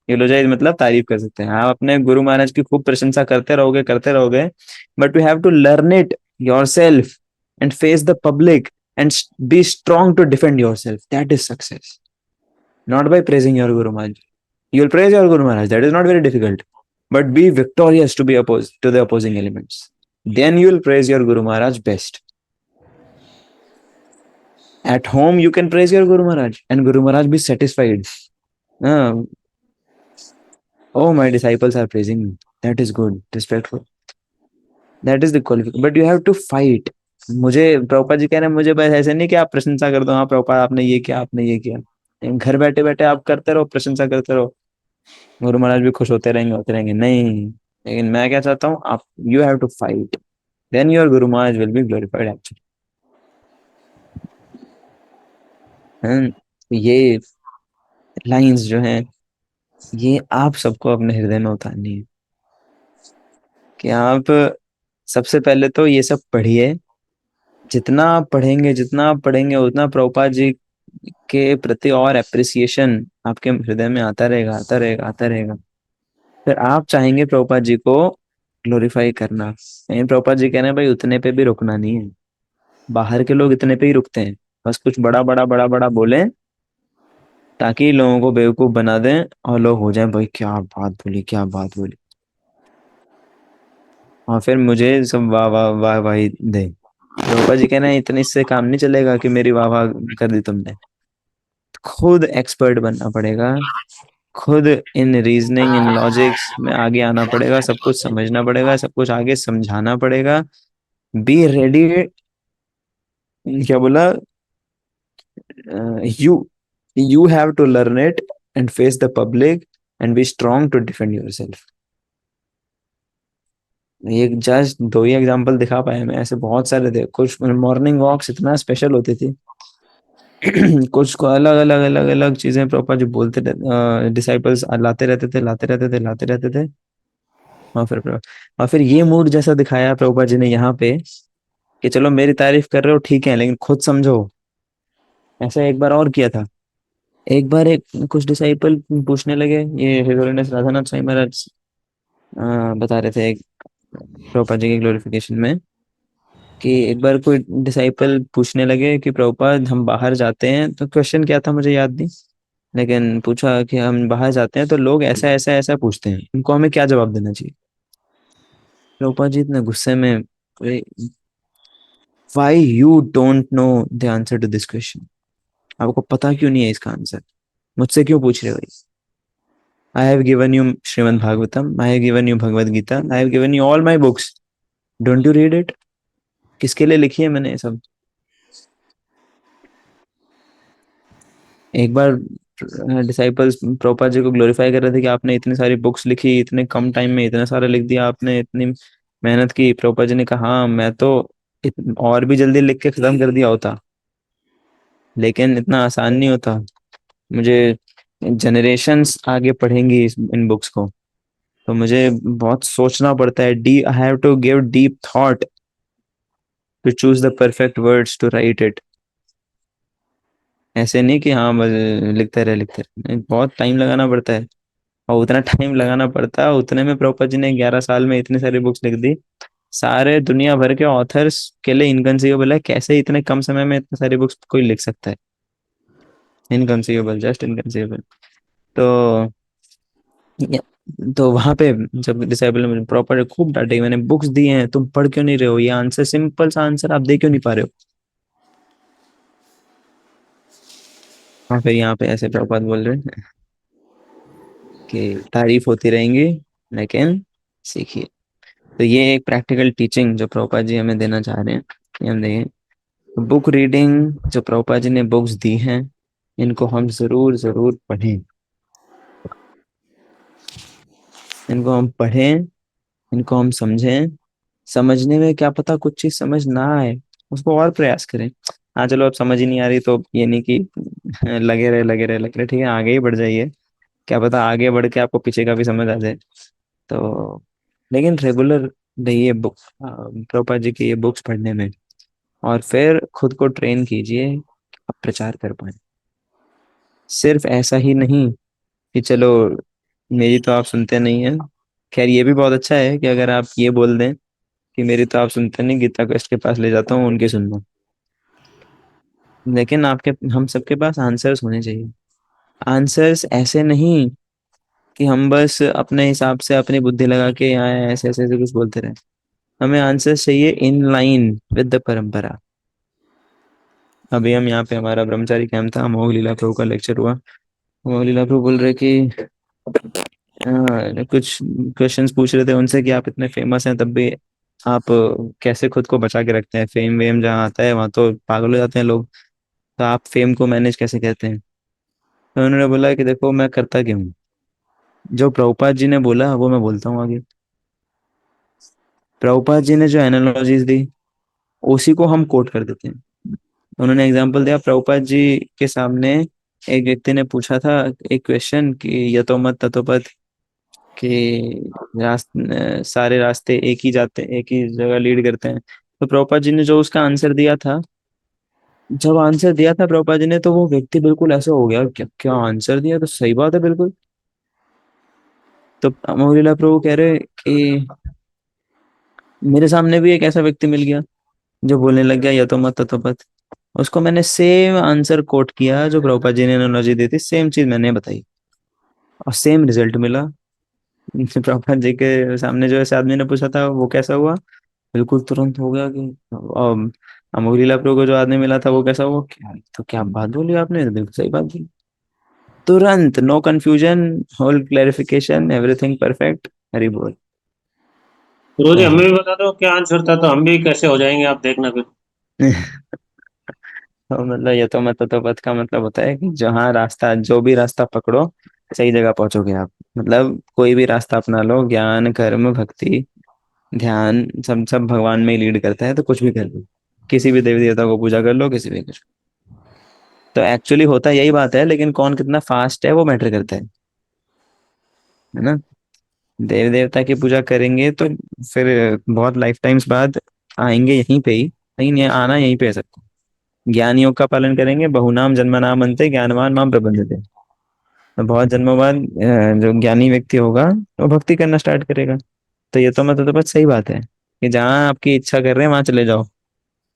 Eulogise मतलब तारीफ कर सकते हैं आप अपने गुरु महाराज की, खूब प्रशंसा करते रहोगे, but you have to learn it yourself and face the public and be strong to defend yourself, that is success, not by praising your guru Maharaj. You will praise your guru Maharaj, that is not very difficult, but be victorious to be oppose to the opposing elements, then you will praise your Guru Maharaj best. At home you can praise your Guru Maharaj and Guru Maharaj be satisfied. Oh, my disciples are praising me. That is good, respectful. That is the qualification. But you have to fight. मुझे प्रभुपाद जी कह रहे हैं, मुझे बस ऐसे नहीं कि आप प्रशंसा कर दो, हाँ प्रभुपाद आपने ये किया, आपने ये किया। लेकिन घर बैठे बैठे आप करते रहो, प्रशंसा करते रहो, गुरु महाराज भी खुश होते रहेंगे नहीं। लेकिन मैं क्या चाहता हूँ, आप you have to fight, then your guru Maharaj will be glorified actually. ये लाइंस जो हैं, ये आप सबको अपने हृदय में उतारनी है कि आप सबसे पहले तो ये सब पढ़िए। जितना आप पढ़ेंगे, जितना आप पढ़ेंगे, उतना प्रभुपाद जी के प्रति और एप्रिसिएशन आपके हृदय में आता रहेगा, आता रहेगा, आता रहेगा। फिर आप चाहेंगे प्रभुपाद जी को ग्लोरीफाई करना। लेकिन प्रभुपाद जी कह रहे हैं भाई उतने पे भी रुकना नहीं है। बाहर के लोग इतने पे ही रुकते हैं, बस कुछ बड़ा बड़ा बड़ा बड़ा बोले ताकि लोगों को बेवकूफ बना दें और लोग हो जाएं भाई क्या बात बोली, क्या बात बोली, और फिर मुझे सब वाह वाह वाह वाही दे। प्रभुपाद जी कह रहे हैं इतने इससे काम नहीं चलेगा कि मेरी वाह वाह कर दी तुमने। खुद एक्सपर्ट बनना पड़ेगा, खुद इन रीजनिंग, इन लॉजिक्स में आगे आना पड़ेगा, सब कुछ समझना पड़ेगा, सब कुछ आगे समझाना पड़ेगा। बी रेडी, क्या बोला, you you have to learn it and face the public and be strong to defend yourself. ये जस्ट दो ही एग्जांपल दिखा पाया मैं, ऐसे बहुत सारे थे। कुछ मॉर्निंग वॉक्स इतना स्पेशल होती थी कुछ को अलग अलग अलग अलग चीजें प्रॉपर जो बोलते डिसाइपल्स लाते रहते थे, लाते रहते थे, लाते रहते थे। और फिर ये मूड जैसा दिखाया प्रभुपाद जी ने यहाँ पे कि चलो मेरी तारीफ कर रहे हो ठीक है, लेकिन खुद समझो। ऐसा एक बार और किया था। एक बार एक कुछ डिसाइपल पूछने लगे, ये हिज होलीनेस राधानाथ स्वामी महाराज बता रहे थे एक प्रभुपाद जी की ग्लोरिफिकेशन में, कि एक बार कोई डिसाइपल पूछने लगे कि प्रभुपाद हम बाहर जाते हैं, तो क्वेश्चन क्या था मुझे याद नहीं, लेकिन पूछा कि हम बाहर जाते हैं तो लोग ऐसा ऐसा ऐसा पूछते हैं, इनको हमें क्या जवाब देना चाहिए। प्रभुपाद जी इतने गुस्से में, why you don't know the answer to this question, आपको पता क्यों नहीं है इसका आंसर, मुझसे क्यों पूछ रहे हो? I have given you Srimad Bhagavatam, I have given you Bhagavad Gita, I have given you all my books, don't you read it? किसके लिए लिखी है मैंने ये सब? एक बार डिसाइपल्स प्रभुपाद जी को ग्लोरीफाई कर रहे थे कि आपने इतनी सारी बुक्स लिखी, इतने कम टाइम में इतना सारा लिख दिया आपने, इतनी मेहनत की। प्रभुपाद जी ने कहा हाँ मैं तो और भी जल्दी लिख के खत्म कर दिया होता, लेकिन इतना आसान नहीं होता। मुझे जनरेशन्स आगे पढ़ेंगी इन बुक्स को, तो मुझे बहुत सोचना पड़ता है। डी I have to give deep thought to choose the perfect words to write it. ऐसे नहीं कि हाँ बस लिखते रहे लिखते रहे, बहुत टाइम लगाना पड़ता है। और उतना टाइम लगाना पड़ता है उतने में प्रभुपाद जी ने 11 साल में इतनी सारी बुक्स लिख दी। सारे दुनिया भर के ऑथर्स के लिए इनकंसीवेबल है, कैसे इतने कम समय में इतनी सारी बुक्स कोई लिख सकता है। Inconceivable, just inconceivable. तो तो वहां पे जब डिसाइबल ने मुझे प्रॉपर खूब डांटे, मैंने बुक्स दी हैं, तुम पढ़ क्यों नहीं रहे हो, ये आंसर सिंपल सा आंसर आप दे क्यों नहीं पा रहे हो? हाँ, फिर यहाँ पे ऐसे प्रभुपाद बोल रहे हैं कि तारीफ होती रहेंगी लेकिन सीखिए। तो ये एक प्रैक्टिकल टीचिंग जो प्रभुपाद जी हमें देना चाह रहे हैं, ये हम देखें। बुक रीडिंग जो प्रभुपाद जी ने बुक्स दी हैं, इनको हम जरूर जरूर पढ़ें, इनको हम पढ़ें, इनको हम समझें। समझने में क्या पता कुछ चीज समझ ना आए, उसको और प्रयास करें। हाँ चलो अब समझ ही नहीं आ रही तो ये नहीं कि लगे रहे लगे रहे लगे रहे, ठीक है आगे ही बढ़ जाइए, क्या पता आगे बढ़ के आपको पीछे का भी समझ आ जाए। तो लेकिन रेगुलर रहिए बुक प्रभुपाद जी की ये बुक्स पढ़ने में, और फिर खुद को ट्रेन कीजिए आप प्रचार कर पाए। सिर्फ ऐसा ही नहीं कि चलो मेरी तो आप सुनते नहीं है। खैर ये भी बहुत अच्छा है कि अगर आप ये बोल दें कि मेरी तो आप सुनते नहीं, गीता क्वेस्ट के पास ले जाता हूँ उनकी सुनना। लेकिन आपके हम सबके पास आंसर्स होने चाहिए। आंसर्स ऐसे नहीं कि हम बस अपने हिसाब से अपनी बुद्धि लगा के यहाँ ऐसे ऐसे ऐसे कुछ बोलते रहे। हमें आंसर्स चाहिए इन लाइन विद द परंपरा। अभी हम यहाँ पे हमारा ब्रह्मचारी कैंप था, अमोघ लीला प्रभु का लेक्चर हुआ। अमोघ लीला प्रभु बोल रहे कि कुछ क्वेश्चंस पूछ रहे थे उनसे कि आप इतने फेमस हैं तब भी आप कैसे खुद को बचा के रखते हैं, फेम वेम जहाँ आता है वहां तो पागल हो जाते हैं लोग, तो आप फेम को मैनेज कैसे करते हैं? तो उन्होंने बोला कि देखो मैं करता क्यों हूँ, जो प्रभुपाद जी ने बोला वो मैं बोलता हूँ आगे। प्रभुपाद जी ने जो एनालॉजीज दी उसी को हम कोट कर देते हैं। उन्होंने एग्जाम्पल दिया, प्रभुपाद जी के सामने एक व्यक्ति ने पूछा था एक क्वेश्चन कि यतोमत ततोपत, कि सारे रास्ते एक ही जगह लीड करते हैं। तो प्रभुपाद जी ने जो उसका आंसर दिया था, जब आंसर दिया था प्रभुपाद जी ने, तो वो व्यक्ति बिल्कुल ऐसा हो गया, क्या क्या आंसर दिया, तो सही बात है बिल्कुल। तो अमोलीला प्रभु कह रहे कि मेरे सामने भी एक ऐसा व्यक्ति मिल गया जो बोलने लग गया यतोमत ततोपत, उसको मैंने सेम आंसर कोट किया जो प्रभुपाद जी ने एनालॉजी दी थी, सेम चीज मैंने बताई और सेम रिजल्ट मिला। प्रभुपाद जी के सामने जो ऐसे आदमी ने पूछा था वो कैसा हुआ, बिल्कुल तुरंत हो गया कि अमोलीला प्रभु को जो आदमी मिला था वो कैसा हुआ, क्या तो क्या बात बोली आपने, तो बिल्कुल सही बात बोली, तुरंत, no confusion, whole clarification, everything perfect, Hari बोल। गुरु जी तो हमें भी बता दो क्या आंसर था, तो हम भी कैसे हो जाएंगे, आप देखना फिर। तो मतलब ये तो मतलब तो पथ का मतलब होता है कि जहाँ रास्ता, जो भी रास्ता पकड़ो सही जगह पहुंचोगे आप। मतलब कोई भी रास्ता अपना लो, ज्ञान कर्म भक्ति ध्यान सब सब भगवान में ही लीड करता है, तो कुछ भी कर लो, किसी भी देवी देवता को पूजा कर लो, किसी भी कुछ। तो एक्चुअली होता यही बात है, लेकिन कौन कितना फास्ट है वो मैटर करता है ना। देव देवता की पूजा करेंगे तो फिर बहुत लाइफ टाइम्स बाद आएंगे यहीं पे ही, लेकिन ये आना यहीं पे है सबको। ज्ञान योग का पालन करेंगे, बहुनाम जन्मनाम अंते ज्ञानवान माम प्रबंधते। तो बहुत जन्मों बाद जो ज्ञानी व्यक्ति होगा वो भक्ति करना स्टार्ट करेगा। तो ये तो मतलब तो बस सही बात है कि जहाँ आपकी इच्छा कर रहे हैं वहां चले जाओ,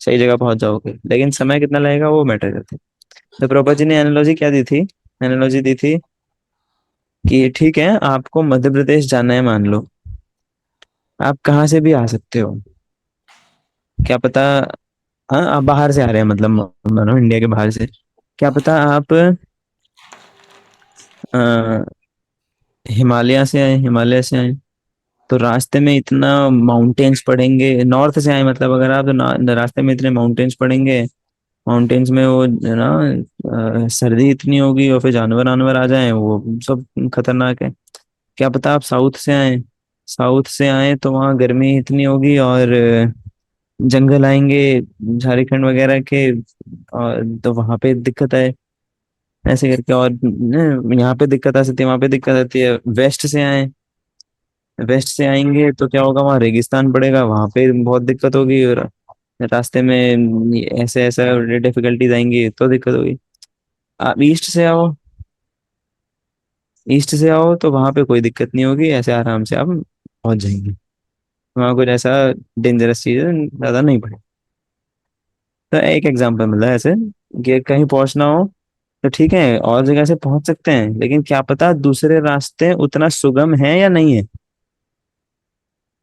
सही जगह पहुंच जाओगे, लेकिन समय कितना लगेगा वो मैटर करता है। तो प्रभुपाद जी ने एनालॉजी क्या दी थी, एनालॉजी दी थी कि ठीक है आपको मध्य प्रदेश जाना है मान लो, आप कहाँ से भी आ सकते हो, क्या पता, हाँ आप बाहर से आ रहे हैं मतलब मानो इंडिया के बाहर से, क्या पता आप अ, हिमालय से आए, हिमालय से आए, तो रास्ते में इतना माउंटेन्स पड़ेंगे, नॉर्थ से आए मतलब अगर आप, तो रास्ते में इतने माउंटेन्स पड़ेंगे, माउंटेन्स में वो है ना सर्दी इतनी होगी और फिर जानवर वानवर आ जाएं, वो सब खतरनाक है। क्या पता आप साउथ से आए, साउथ से आए तो वहाँ गर्मी इतनी होगी और जंगल आएंगे झारखंड वगैरह के, और तो वहां पे दिक्कत आए, ऐसे करके। और यहाँ पे दिक्कत आ सकती है, वहां पे दिक्कत आती है। वेस्ट से आए, वेस्ट से आएंगे तो क्या होगा, वहाँ रेगिस्तान पड़ेगा, वहां पे बहुत दिक्कत होगी, और रास्ते में ऐसे ऐसा डिफिकल्टीज आएंगी तो दिक्कत होगी। आप ईस्ट से आओ तो वहां पे कोई दिक्कत नहीं होगी, ऐसे आराम से आप पहुंच जाएंगे, वहां कुछ ऐसा डेंजरस चीज ज्यादा नहीं पड़े। तो एक एग्जांपल मिला है ऐसे कि कहीं पहुंचना हो तो ठीक है और जगह से पहुंच सकते हैं, लेकिन क्या पता दूसरे रास्ते उतना सुगम है या नहीं है।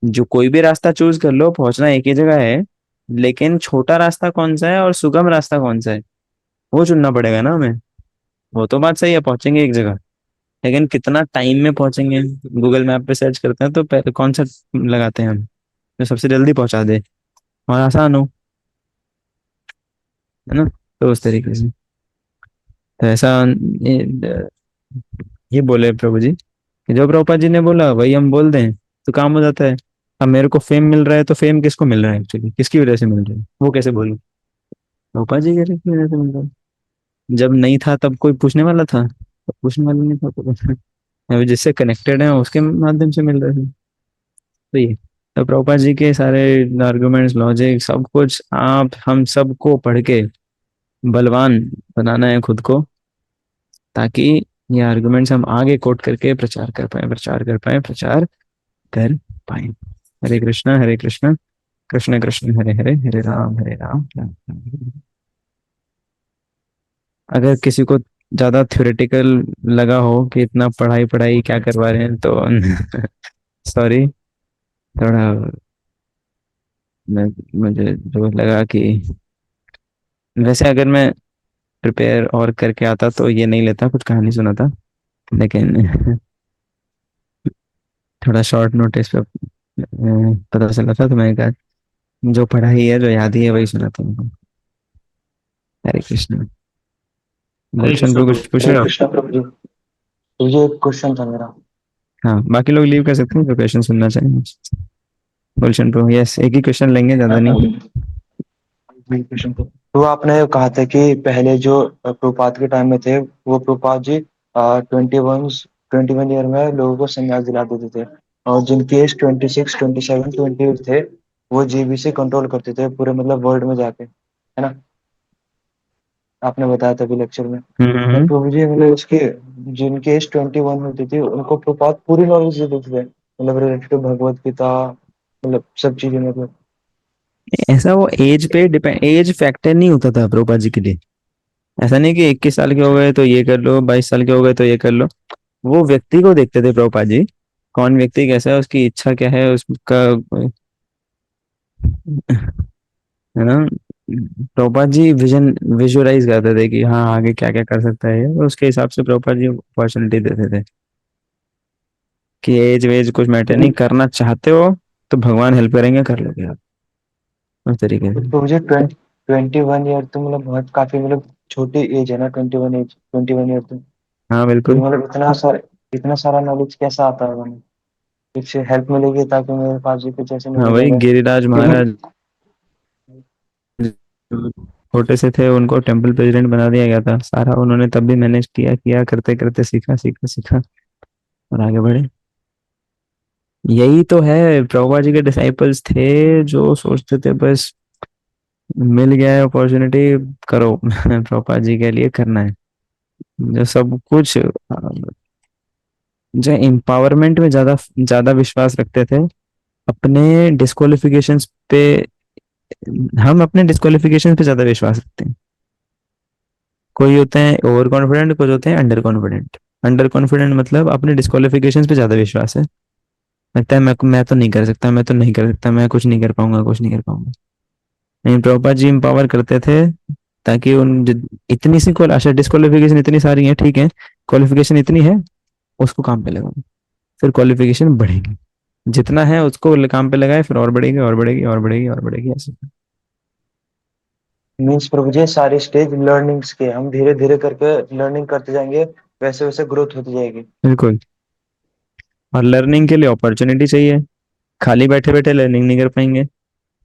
जो कोई भी रास्ता चूज कर लो, पहुंचना एक ही जगह है, लेकिन छोटा रास्ता कौन सा है और सुगम रास्ता कौन सा है वो चुनना पड़ेगा ना हमें। वो तो बात सही है, पहुंचेंगे एक जगह, लेकिन कितना टाइम में पहुंचेंगे। गूगल मैप पे सर्च करते हैं तो पहले कौन सा लगाते हैं हम, जो सबसे जल्दी पहुंचा दे और आसान हो, है ना। तो उस तरीके से, तो ऐसा ये बोले प्रभु जी कि जो प्रभुपाद जी ने बोला वही हम बोल दें तो काम हो जाता है। अब मेरे को फेम मिल रहा है तो फेम किसको मिल रहा है, एक्चुअली किसकी वजह से मिल रहा है वो कैसे बोलूं, प्रभुपाद जी की वजह से मिल रहा है। जब नहीं था तब कोई पूछने वाला था, तब पूछने वाला नहीं था, तो अभी जिससे कनेक्टेड है उसके माध्यम से मिल रहा है। तो ये, तो प्रभुपाद जी के सारे आर्गुमेंट्स लॉजिक सब कुछ आप हम सबको पढ़ के बलवान बनाना है खुद को, ताकि ये आर्गुमेंट्स हम आगे कोट करके प्रचार कर पाए, प्रचार कर पाए, प्रचार कर पाए। हरे कृष्ण कृष्ण कृष्ण हरे हरे, हरे राम राम राम हरे हरे। अगर किसी को ज्यादा थ्योरेटिकल लगा हो कि इतना पढ़ाई पढ़ाई क्या करवा रहे हैं तो सॉरी, थोड़ा मैं मुझे जो लगा कि वैसे अगर मैं प्रिपेयर और करके आता तो ये नहीं लेता, कुछ कहानी सुनाता, लेकिन थोड़ा शॉर्ट नोटिस पे पता चला था, तो मैंने कहा जो पढ़ा ही है, जो याद ही है, वही सुना था उनको। हरे कृष्ण। हरे गुलशन कृष्ण ब्रो प्रभु। कुछ पूछ हरे रहे हो? कृष्णा प्रभु जी। तो ये एक क्वेश्चन था मेरा। हाँ, बाकी लोग लीव कर सकते हैं जो क्वेश्चन सुनना चाहेंगे। गुलशन ब्रो, यस, एक ही क्वेश्चन लेंगे, ज्यादा नहीं। मेरे क्वेश्चन तो आपने कहा था कि पहले जो प्रभुपाद के टाइम में थे, वो प्रभुपाद जी 21 ईयर में लोगों को संन्यास दिला देते थे, और जिनकी एज 26, 27, 28 थे, वो जीबीसी कंट्रोल करते थे पूरे मतलब वर्ल्ड में जाके, है ना? आपने बताया था अभी लेक्चर में। तो हम्म। प्रभु जी मतलब उसके जिनकी एज 21 होती थी, उनको प्रभुपाद पूरी नॉलेज दे देते थे, मतलब रिलेटेड टू भगवत गीता, मतलब सब चीजें, मतलब। ऐसा वो एज पे डिपेंड, एज फैक्टर नहीं होता था प्रभुपाद जी के लिए। ऐसा नहीं कि 21 साल के हो गए तो ये कर लो, 22 साल के हो गए तो ये कर लो। वो व्यक्ति को देखते थे प्रभुपाद जी, कौन व्यक्ति कैसा है, उसकी इच्छा क्या है, उसका, है ना। प्रभुपाद जी विजन विजुअलाइज करते थे कि हाँ आगे क्या क्या कर सकता है, और उसके हिसाब से प्रभुपाद जी अपॉर्चुनिटी देते थे कि एज वेज कुछ मैटर नहीं, करना चाहते हो तो भगवान हेल्प करेंगे, कर लोगे आप, उस तरीके से। तो मुझे 21 ईयर तो मतलब बहुत काफी मतलब छोटी एज है ना, 21 ईयर तो। हाँ फिर बिल्कुल। मतलब इतना सारा नॉलेज कैसा आता है मतलब? कुछ हेल्प मिलेगी ताकि मेरे पास भी कुछ ऐसे हाँ, नॉलेज आ वही जाए, गिरिराज क्योंकि महाराज छोटे से थे, उनको टेम्पल प्रेसिडेंट बना दिया गया था, सारा उन्होंने तब भी मैनेज किया किया, करते करते सीखा सीखा सीखा और आगे बढ़े। यही तो है, प्रभुपाद जी के डिसाइपल्स थे जो सोचते थे बस मिल गया है अपॉर्चुनिटी, करो। प्रभुपाद जी के लिए करना है, जो सब कुछ, जो एम्पावरमेंट में ज्यादा ज्यादा विश्वास रखते थे, अपने डिस्क्वालिफिकेशंस पे, हम अपने डिस्क्वालिफिकेशन पे ज्यादा विश्वास रखते हैं। कोई होते हैं ओवर कॉन्फिडेंट, कुछ होते हैं अंडर कॉन्फिडेंट। अंडर कॉन्फिडेंट मतलब अपने डिस्क्वालिफिकेशन पे ज्यादा विश्वास है, लगता है मैं तो नहीं कर सकता, मैं तो नहीं कर सकता, मैं कुछ नहीं कर पाऊंगा, कुछ नहीं कर पाऊंगा। नहीं, प्रभुपाद जी एम्पावर करते थे ताकि इतनी सी अच्छा डिस्क्वालिफिकेशन इतनी सारी है, ठीक है, क्वालिफिकेशन इतनी है, उसको काम पे लगाओ, फिर क्वालिफिकेशन बढ़ेगी, जितना है उसको काम पे लगाए, फिर और बढ़ेगी और बढ़ेगी और बढ़ेगी और बढ़ेगी, ऐसे। मीन्स प्रभु जी सारे स्टेज लर्निंग्स के, हम धीरे धीरे करके लर्निंग करते जाएंगे, वैसे वैसे ग्रोथ होती जाएगी। बिल्कुल। और लर्निंग के लिए अपॉर्चुनिटी चाहिए, खाली बैठे बैठे लर्निंग नहीं कर पाएंगे।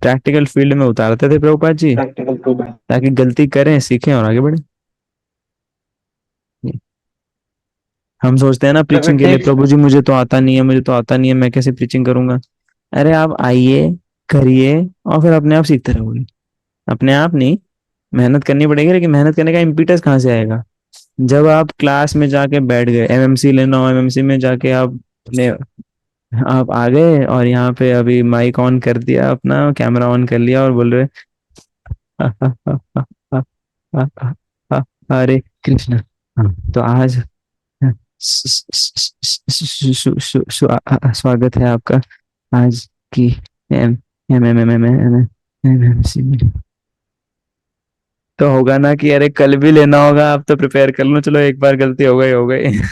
प्रैक्टिकल फील्ड में उतारते थे प्रभुपाद जी प्रैक्टिकल प्रूफ है। ताकि गलती करें, सीखें और आगे बढ़े। हम सोचते हैं ना मतलब प्रीचिंग इट के लिए, टेक्स। प्रभु जी मुझे तो आता नहीं है, मुझे तो आता नहीं है, मैं कैसे प्रीचिंग करूंगा? अरे आप आइए, करिए, और फिर अपने आप सीखते रहोगे। अपने आप नहीं, मेहनत करनी पड़ेगी, लेकिन मेहनत करने का इम्पीटस कहाँ से आएगा? जब आप क्लास में जाके बैठ गए, एमएमसी लेना हो, एमएमसी में जाके आप आ गए और यहाँ पे अभी माइक ऑन कर दिया, अपना कैमरा ऑन कर लिया और बोल रहे हरे कृष्ण। हाँ, तो आज स्वागत है आपका आज की M M M M M M M M C में। तो होगा ना कि अरे कल भी लेना होगा, आप तो प्रिपेयर कर लो, चलो एक बार गलती हो गई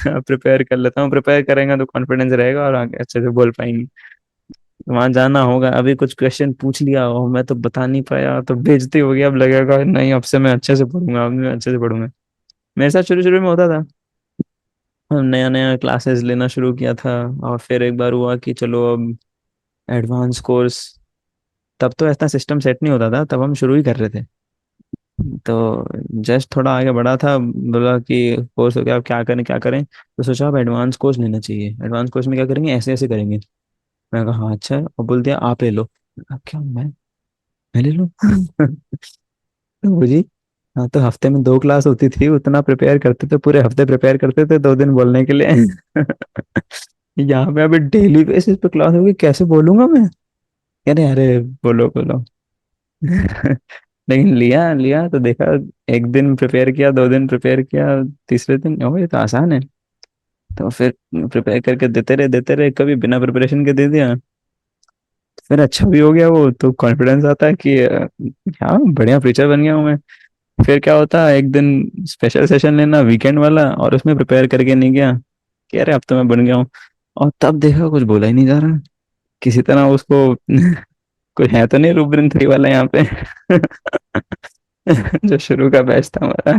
अब प्रिपेयर कर लेता हूँ, प्रिपेयर करेंगे तो कॉन्फिडेंस रहेगा और आगे अच्छे से बोल पाएंगे। वहां जाना होगा, अभी कुछ क्वेश्चन पूछ लिया हो, मैं तो बता नहीं पाया तो बेइज्जती हो गई, अब लगेगा नहीं अब से मैं अच्छे से पढ़ूंगा, अब मैं अच्छे से पढ़ूंगा। मेरे साथ शुरू शुरू में होता था, नया नया क्लासेस लेना शुरू किया था, और फिर एक बार हुआ कि चलो अब एडवांस कोर्स, तब तो ऐसा सिस्टम सेट नहीं होता था, तब हम शुरू ही कर रहे थे। तो जस्ट थोड़ा आगे बढ़ा था, बोला कि कोर्स हो गया, अब क्या करें क्या करें, तो सोचा अब एडवांस कोर्स लेना चाहिए, एडवांस कोर्स में क्या करेंगे, ऐसे ऐसे करेंगे। मैं कहा हाँ अच्छा है, और बोल दिया आप ले लो। मैं कहा, क्या मैं ले लूँ? तो वो जी, हाँ तो हफ्ते में 2 क्लास होती थी, उतना प्रिपेयर करते थे, पूरे हफ्ते प्रिपेयर करते थे 2 दिन बोलने के लिए। यहाँ पे अभी डेली बेसिस पे क्लास होगी, कैसे बोलूंगा मैं? कह रहे अरे बोलो बोलो। लेकिन लिया लिया तो देखा, एक दिन प्रिपेयर किया, 2 दिन प्रिपेयर किया, तीसरे दिन ओ ये तो आसान है, तो फिर प्रिपेयर करके देते रहे, कभी बिना प्रिपरेशन के दे दिया, फिर अच्छा भी हो गया, वो तो कॉन्फिडेंस आता है कि हाँ बढ़िया प्रीचर बन गया हूँ मैं। फिर क्या होता, एक दिन स्पेशल सेशन लेना वीकेंड वाला, और उसमें प्रिपेयर करके नहीं गया, कि अरे अब तो मैं बन गया हूँ, और तब देखा कुछ बोला ही नहीं जा रहा, किसी तरह उसको कोई है तो नहीं रूबरिन 3 वाला यहाँ पे जो शुरू का बैच था हमारा।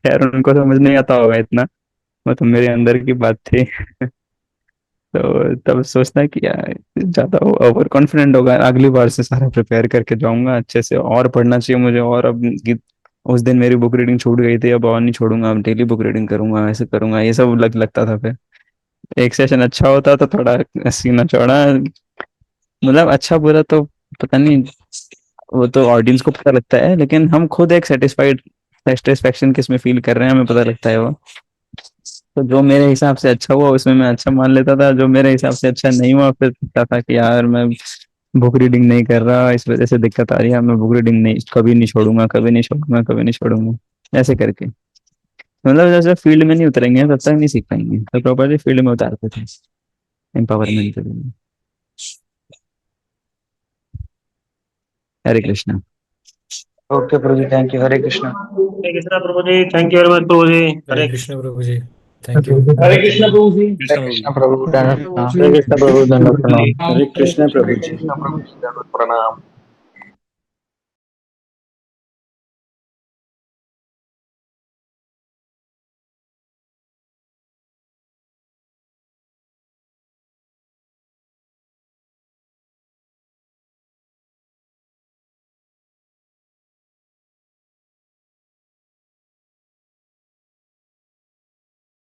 खैर उनको समझ नहीं आता होगा इतना, वो तो मेरे अंदर की बात थी। तो तब सोचता है कि यार ज्यादा ओवर कॉन्फिडेंट होगा, अगली बार से सारा प्रिपेयर करके जाऊंगा अच्छे से, और पढ़ना चाहिए मुझे। और अब उस दिन मेरी बुक रीडिंग छूट गई थी, अब और नहीं छोड़ूंगा, अब डेली बुक रीडिंग करूंगा, ऐसे करूंगा, ये सब लगता था। फिर एक सेशन अच्छा होता तो थोड़ा सीना चौड़ा, मतलब अच्छा बुरा तो पता नहीं, वो तो ऑडियंस को पता लगता है, लेकिन हम खुद एक सेटिस्फेक्शन किस में फील कर रहे हैं हमें पता लगता है वो। तो जो मेरे हिसाब से अच्छा हुआ उसमें मैं अच्छा मान लेता था, जो मेरे हिसाब से अच्छा नहीं हुआ फिर लगता था कि यार मैं बुक रीडिंग नहीं कर रहा, इस वजह से दिक्कत आ रही है, मैं बुक रीडिंग नहीं, कभी नहीं छोड़ूंगा, कभी नहीं छोड़ूंगा, कभी नहीं छोड़ूंगा, ऐसे करके। मतलब जैसे फील्ड में नहीं उतरेंगे तब तक नहीं सीख पाएंगे, तो प्रॉपर्ली फील्ड में उतारते थे एम्पावरमेंट के लिए। Hare Krishna. Okay Prabhu ji, thank you, Hare Krishna. Hare Krishna Prabhu ji, thank you very much Prabhu ji. Hare Krishna Prabhu ji, thank you. Hare Krishna Prabhu ji. Krishna Hare Prabhu Krishna ji. Prabhu, दंडवत प्रणाम। हरे कृष्णा प्रभु, दंडवत प्रणाम। Hare Krishna हरे Prabhuji. कृष्ण प्रभु जी, दंडवत प्रणाम।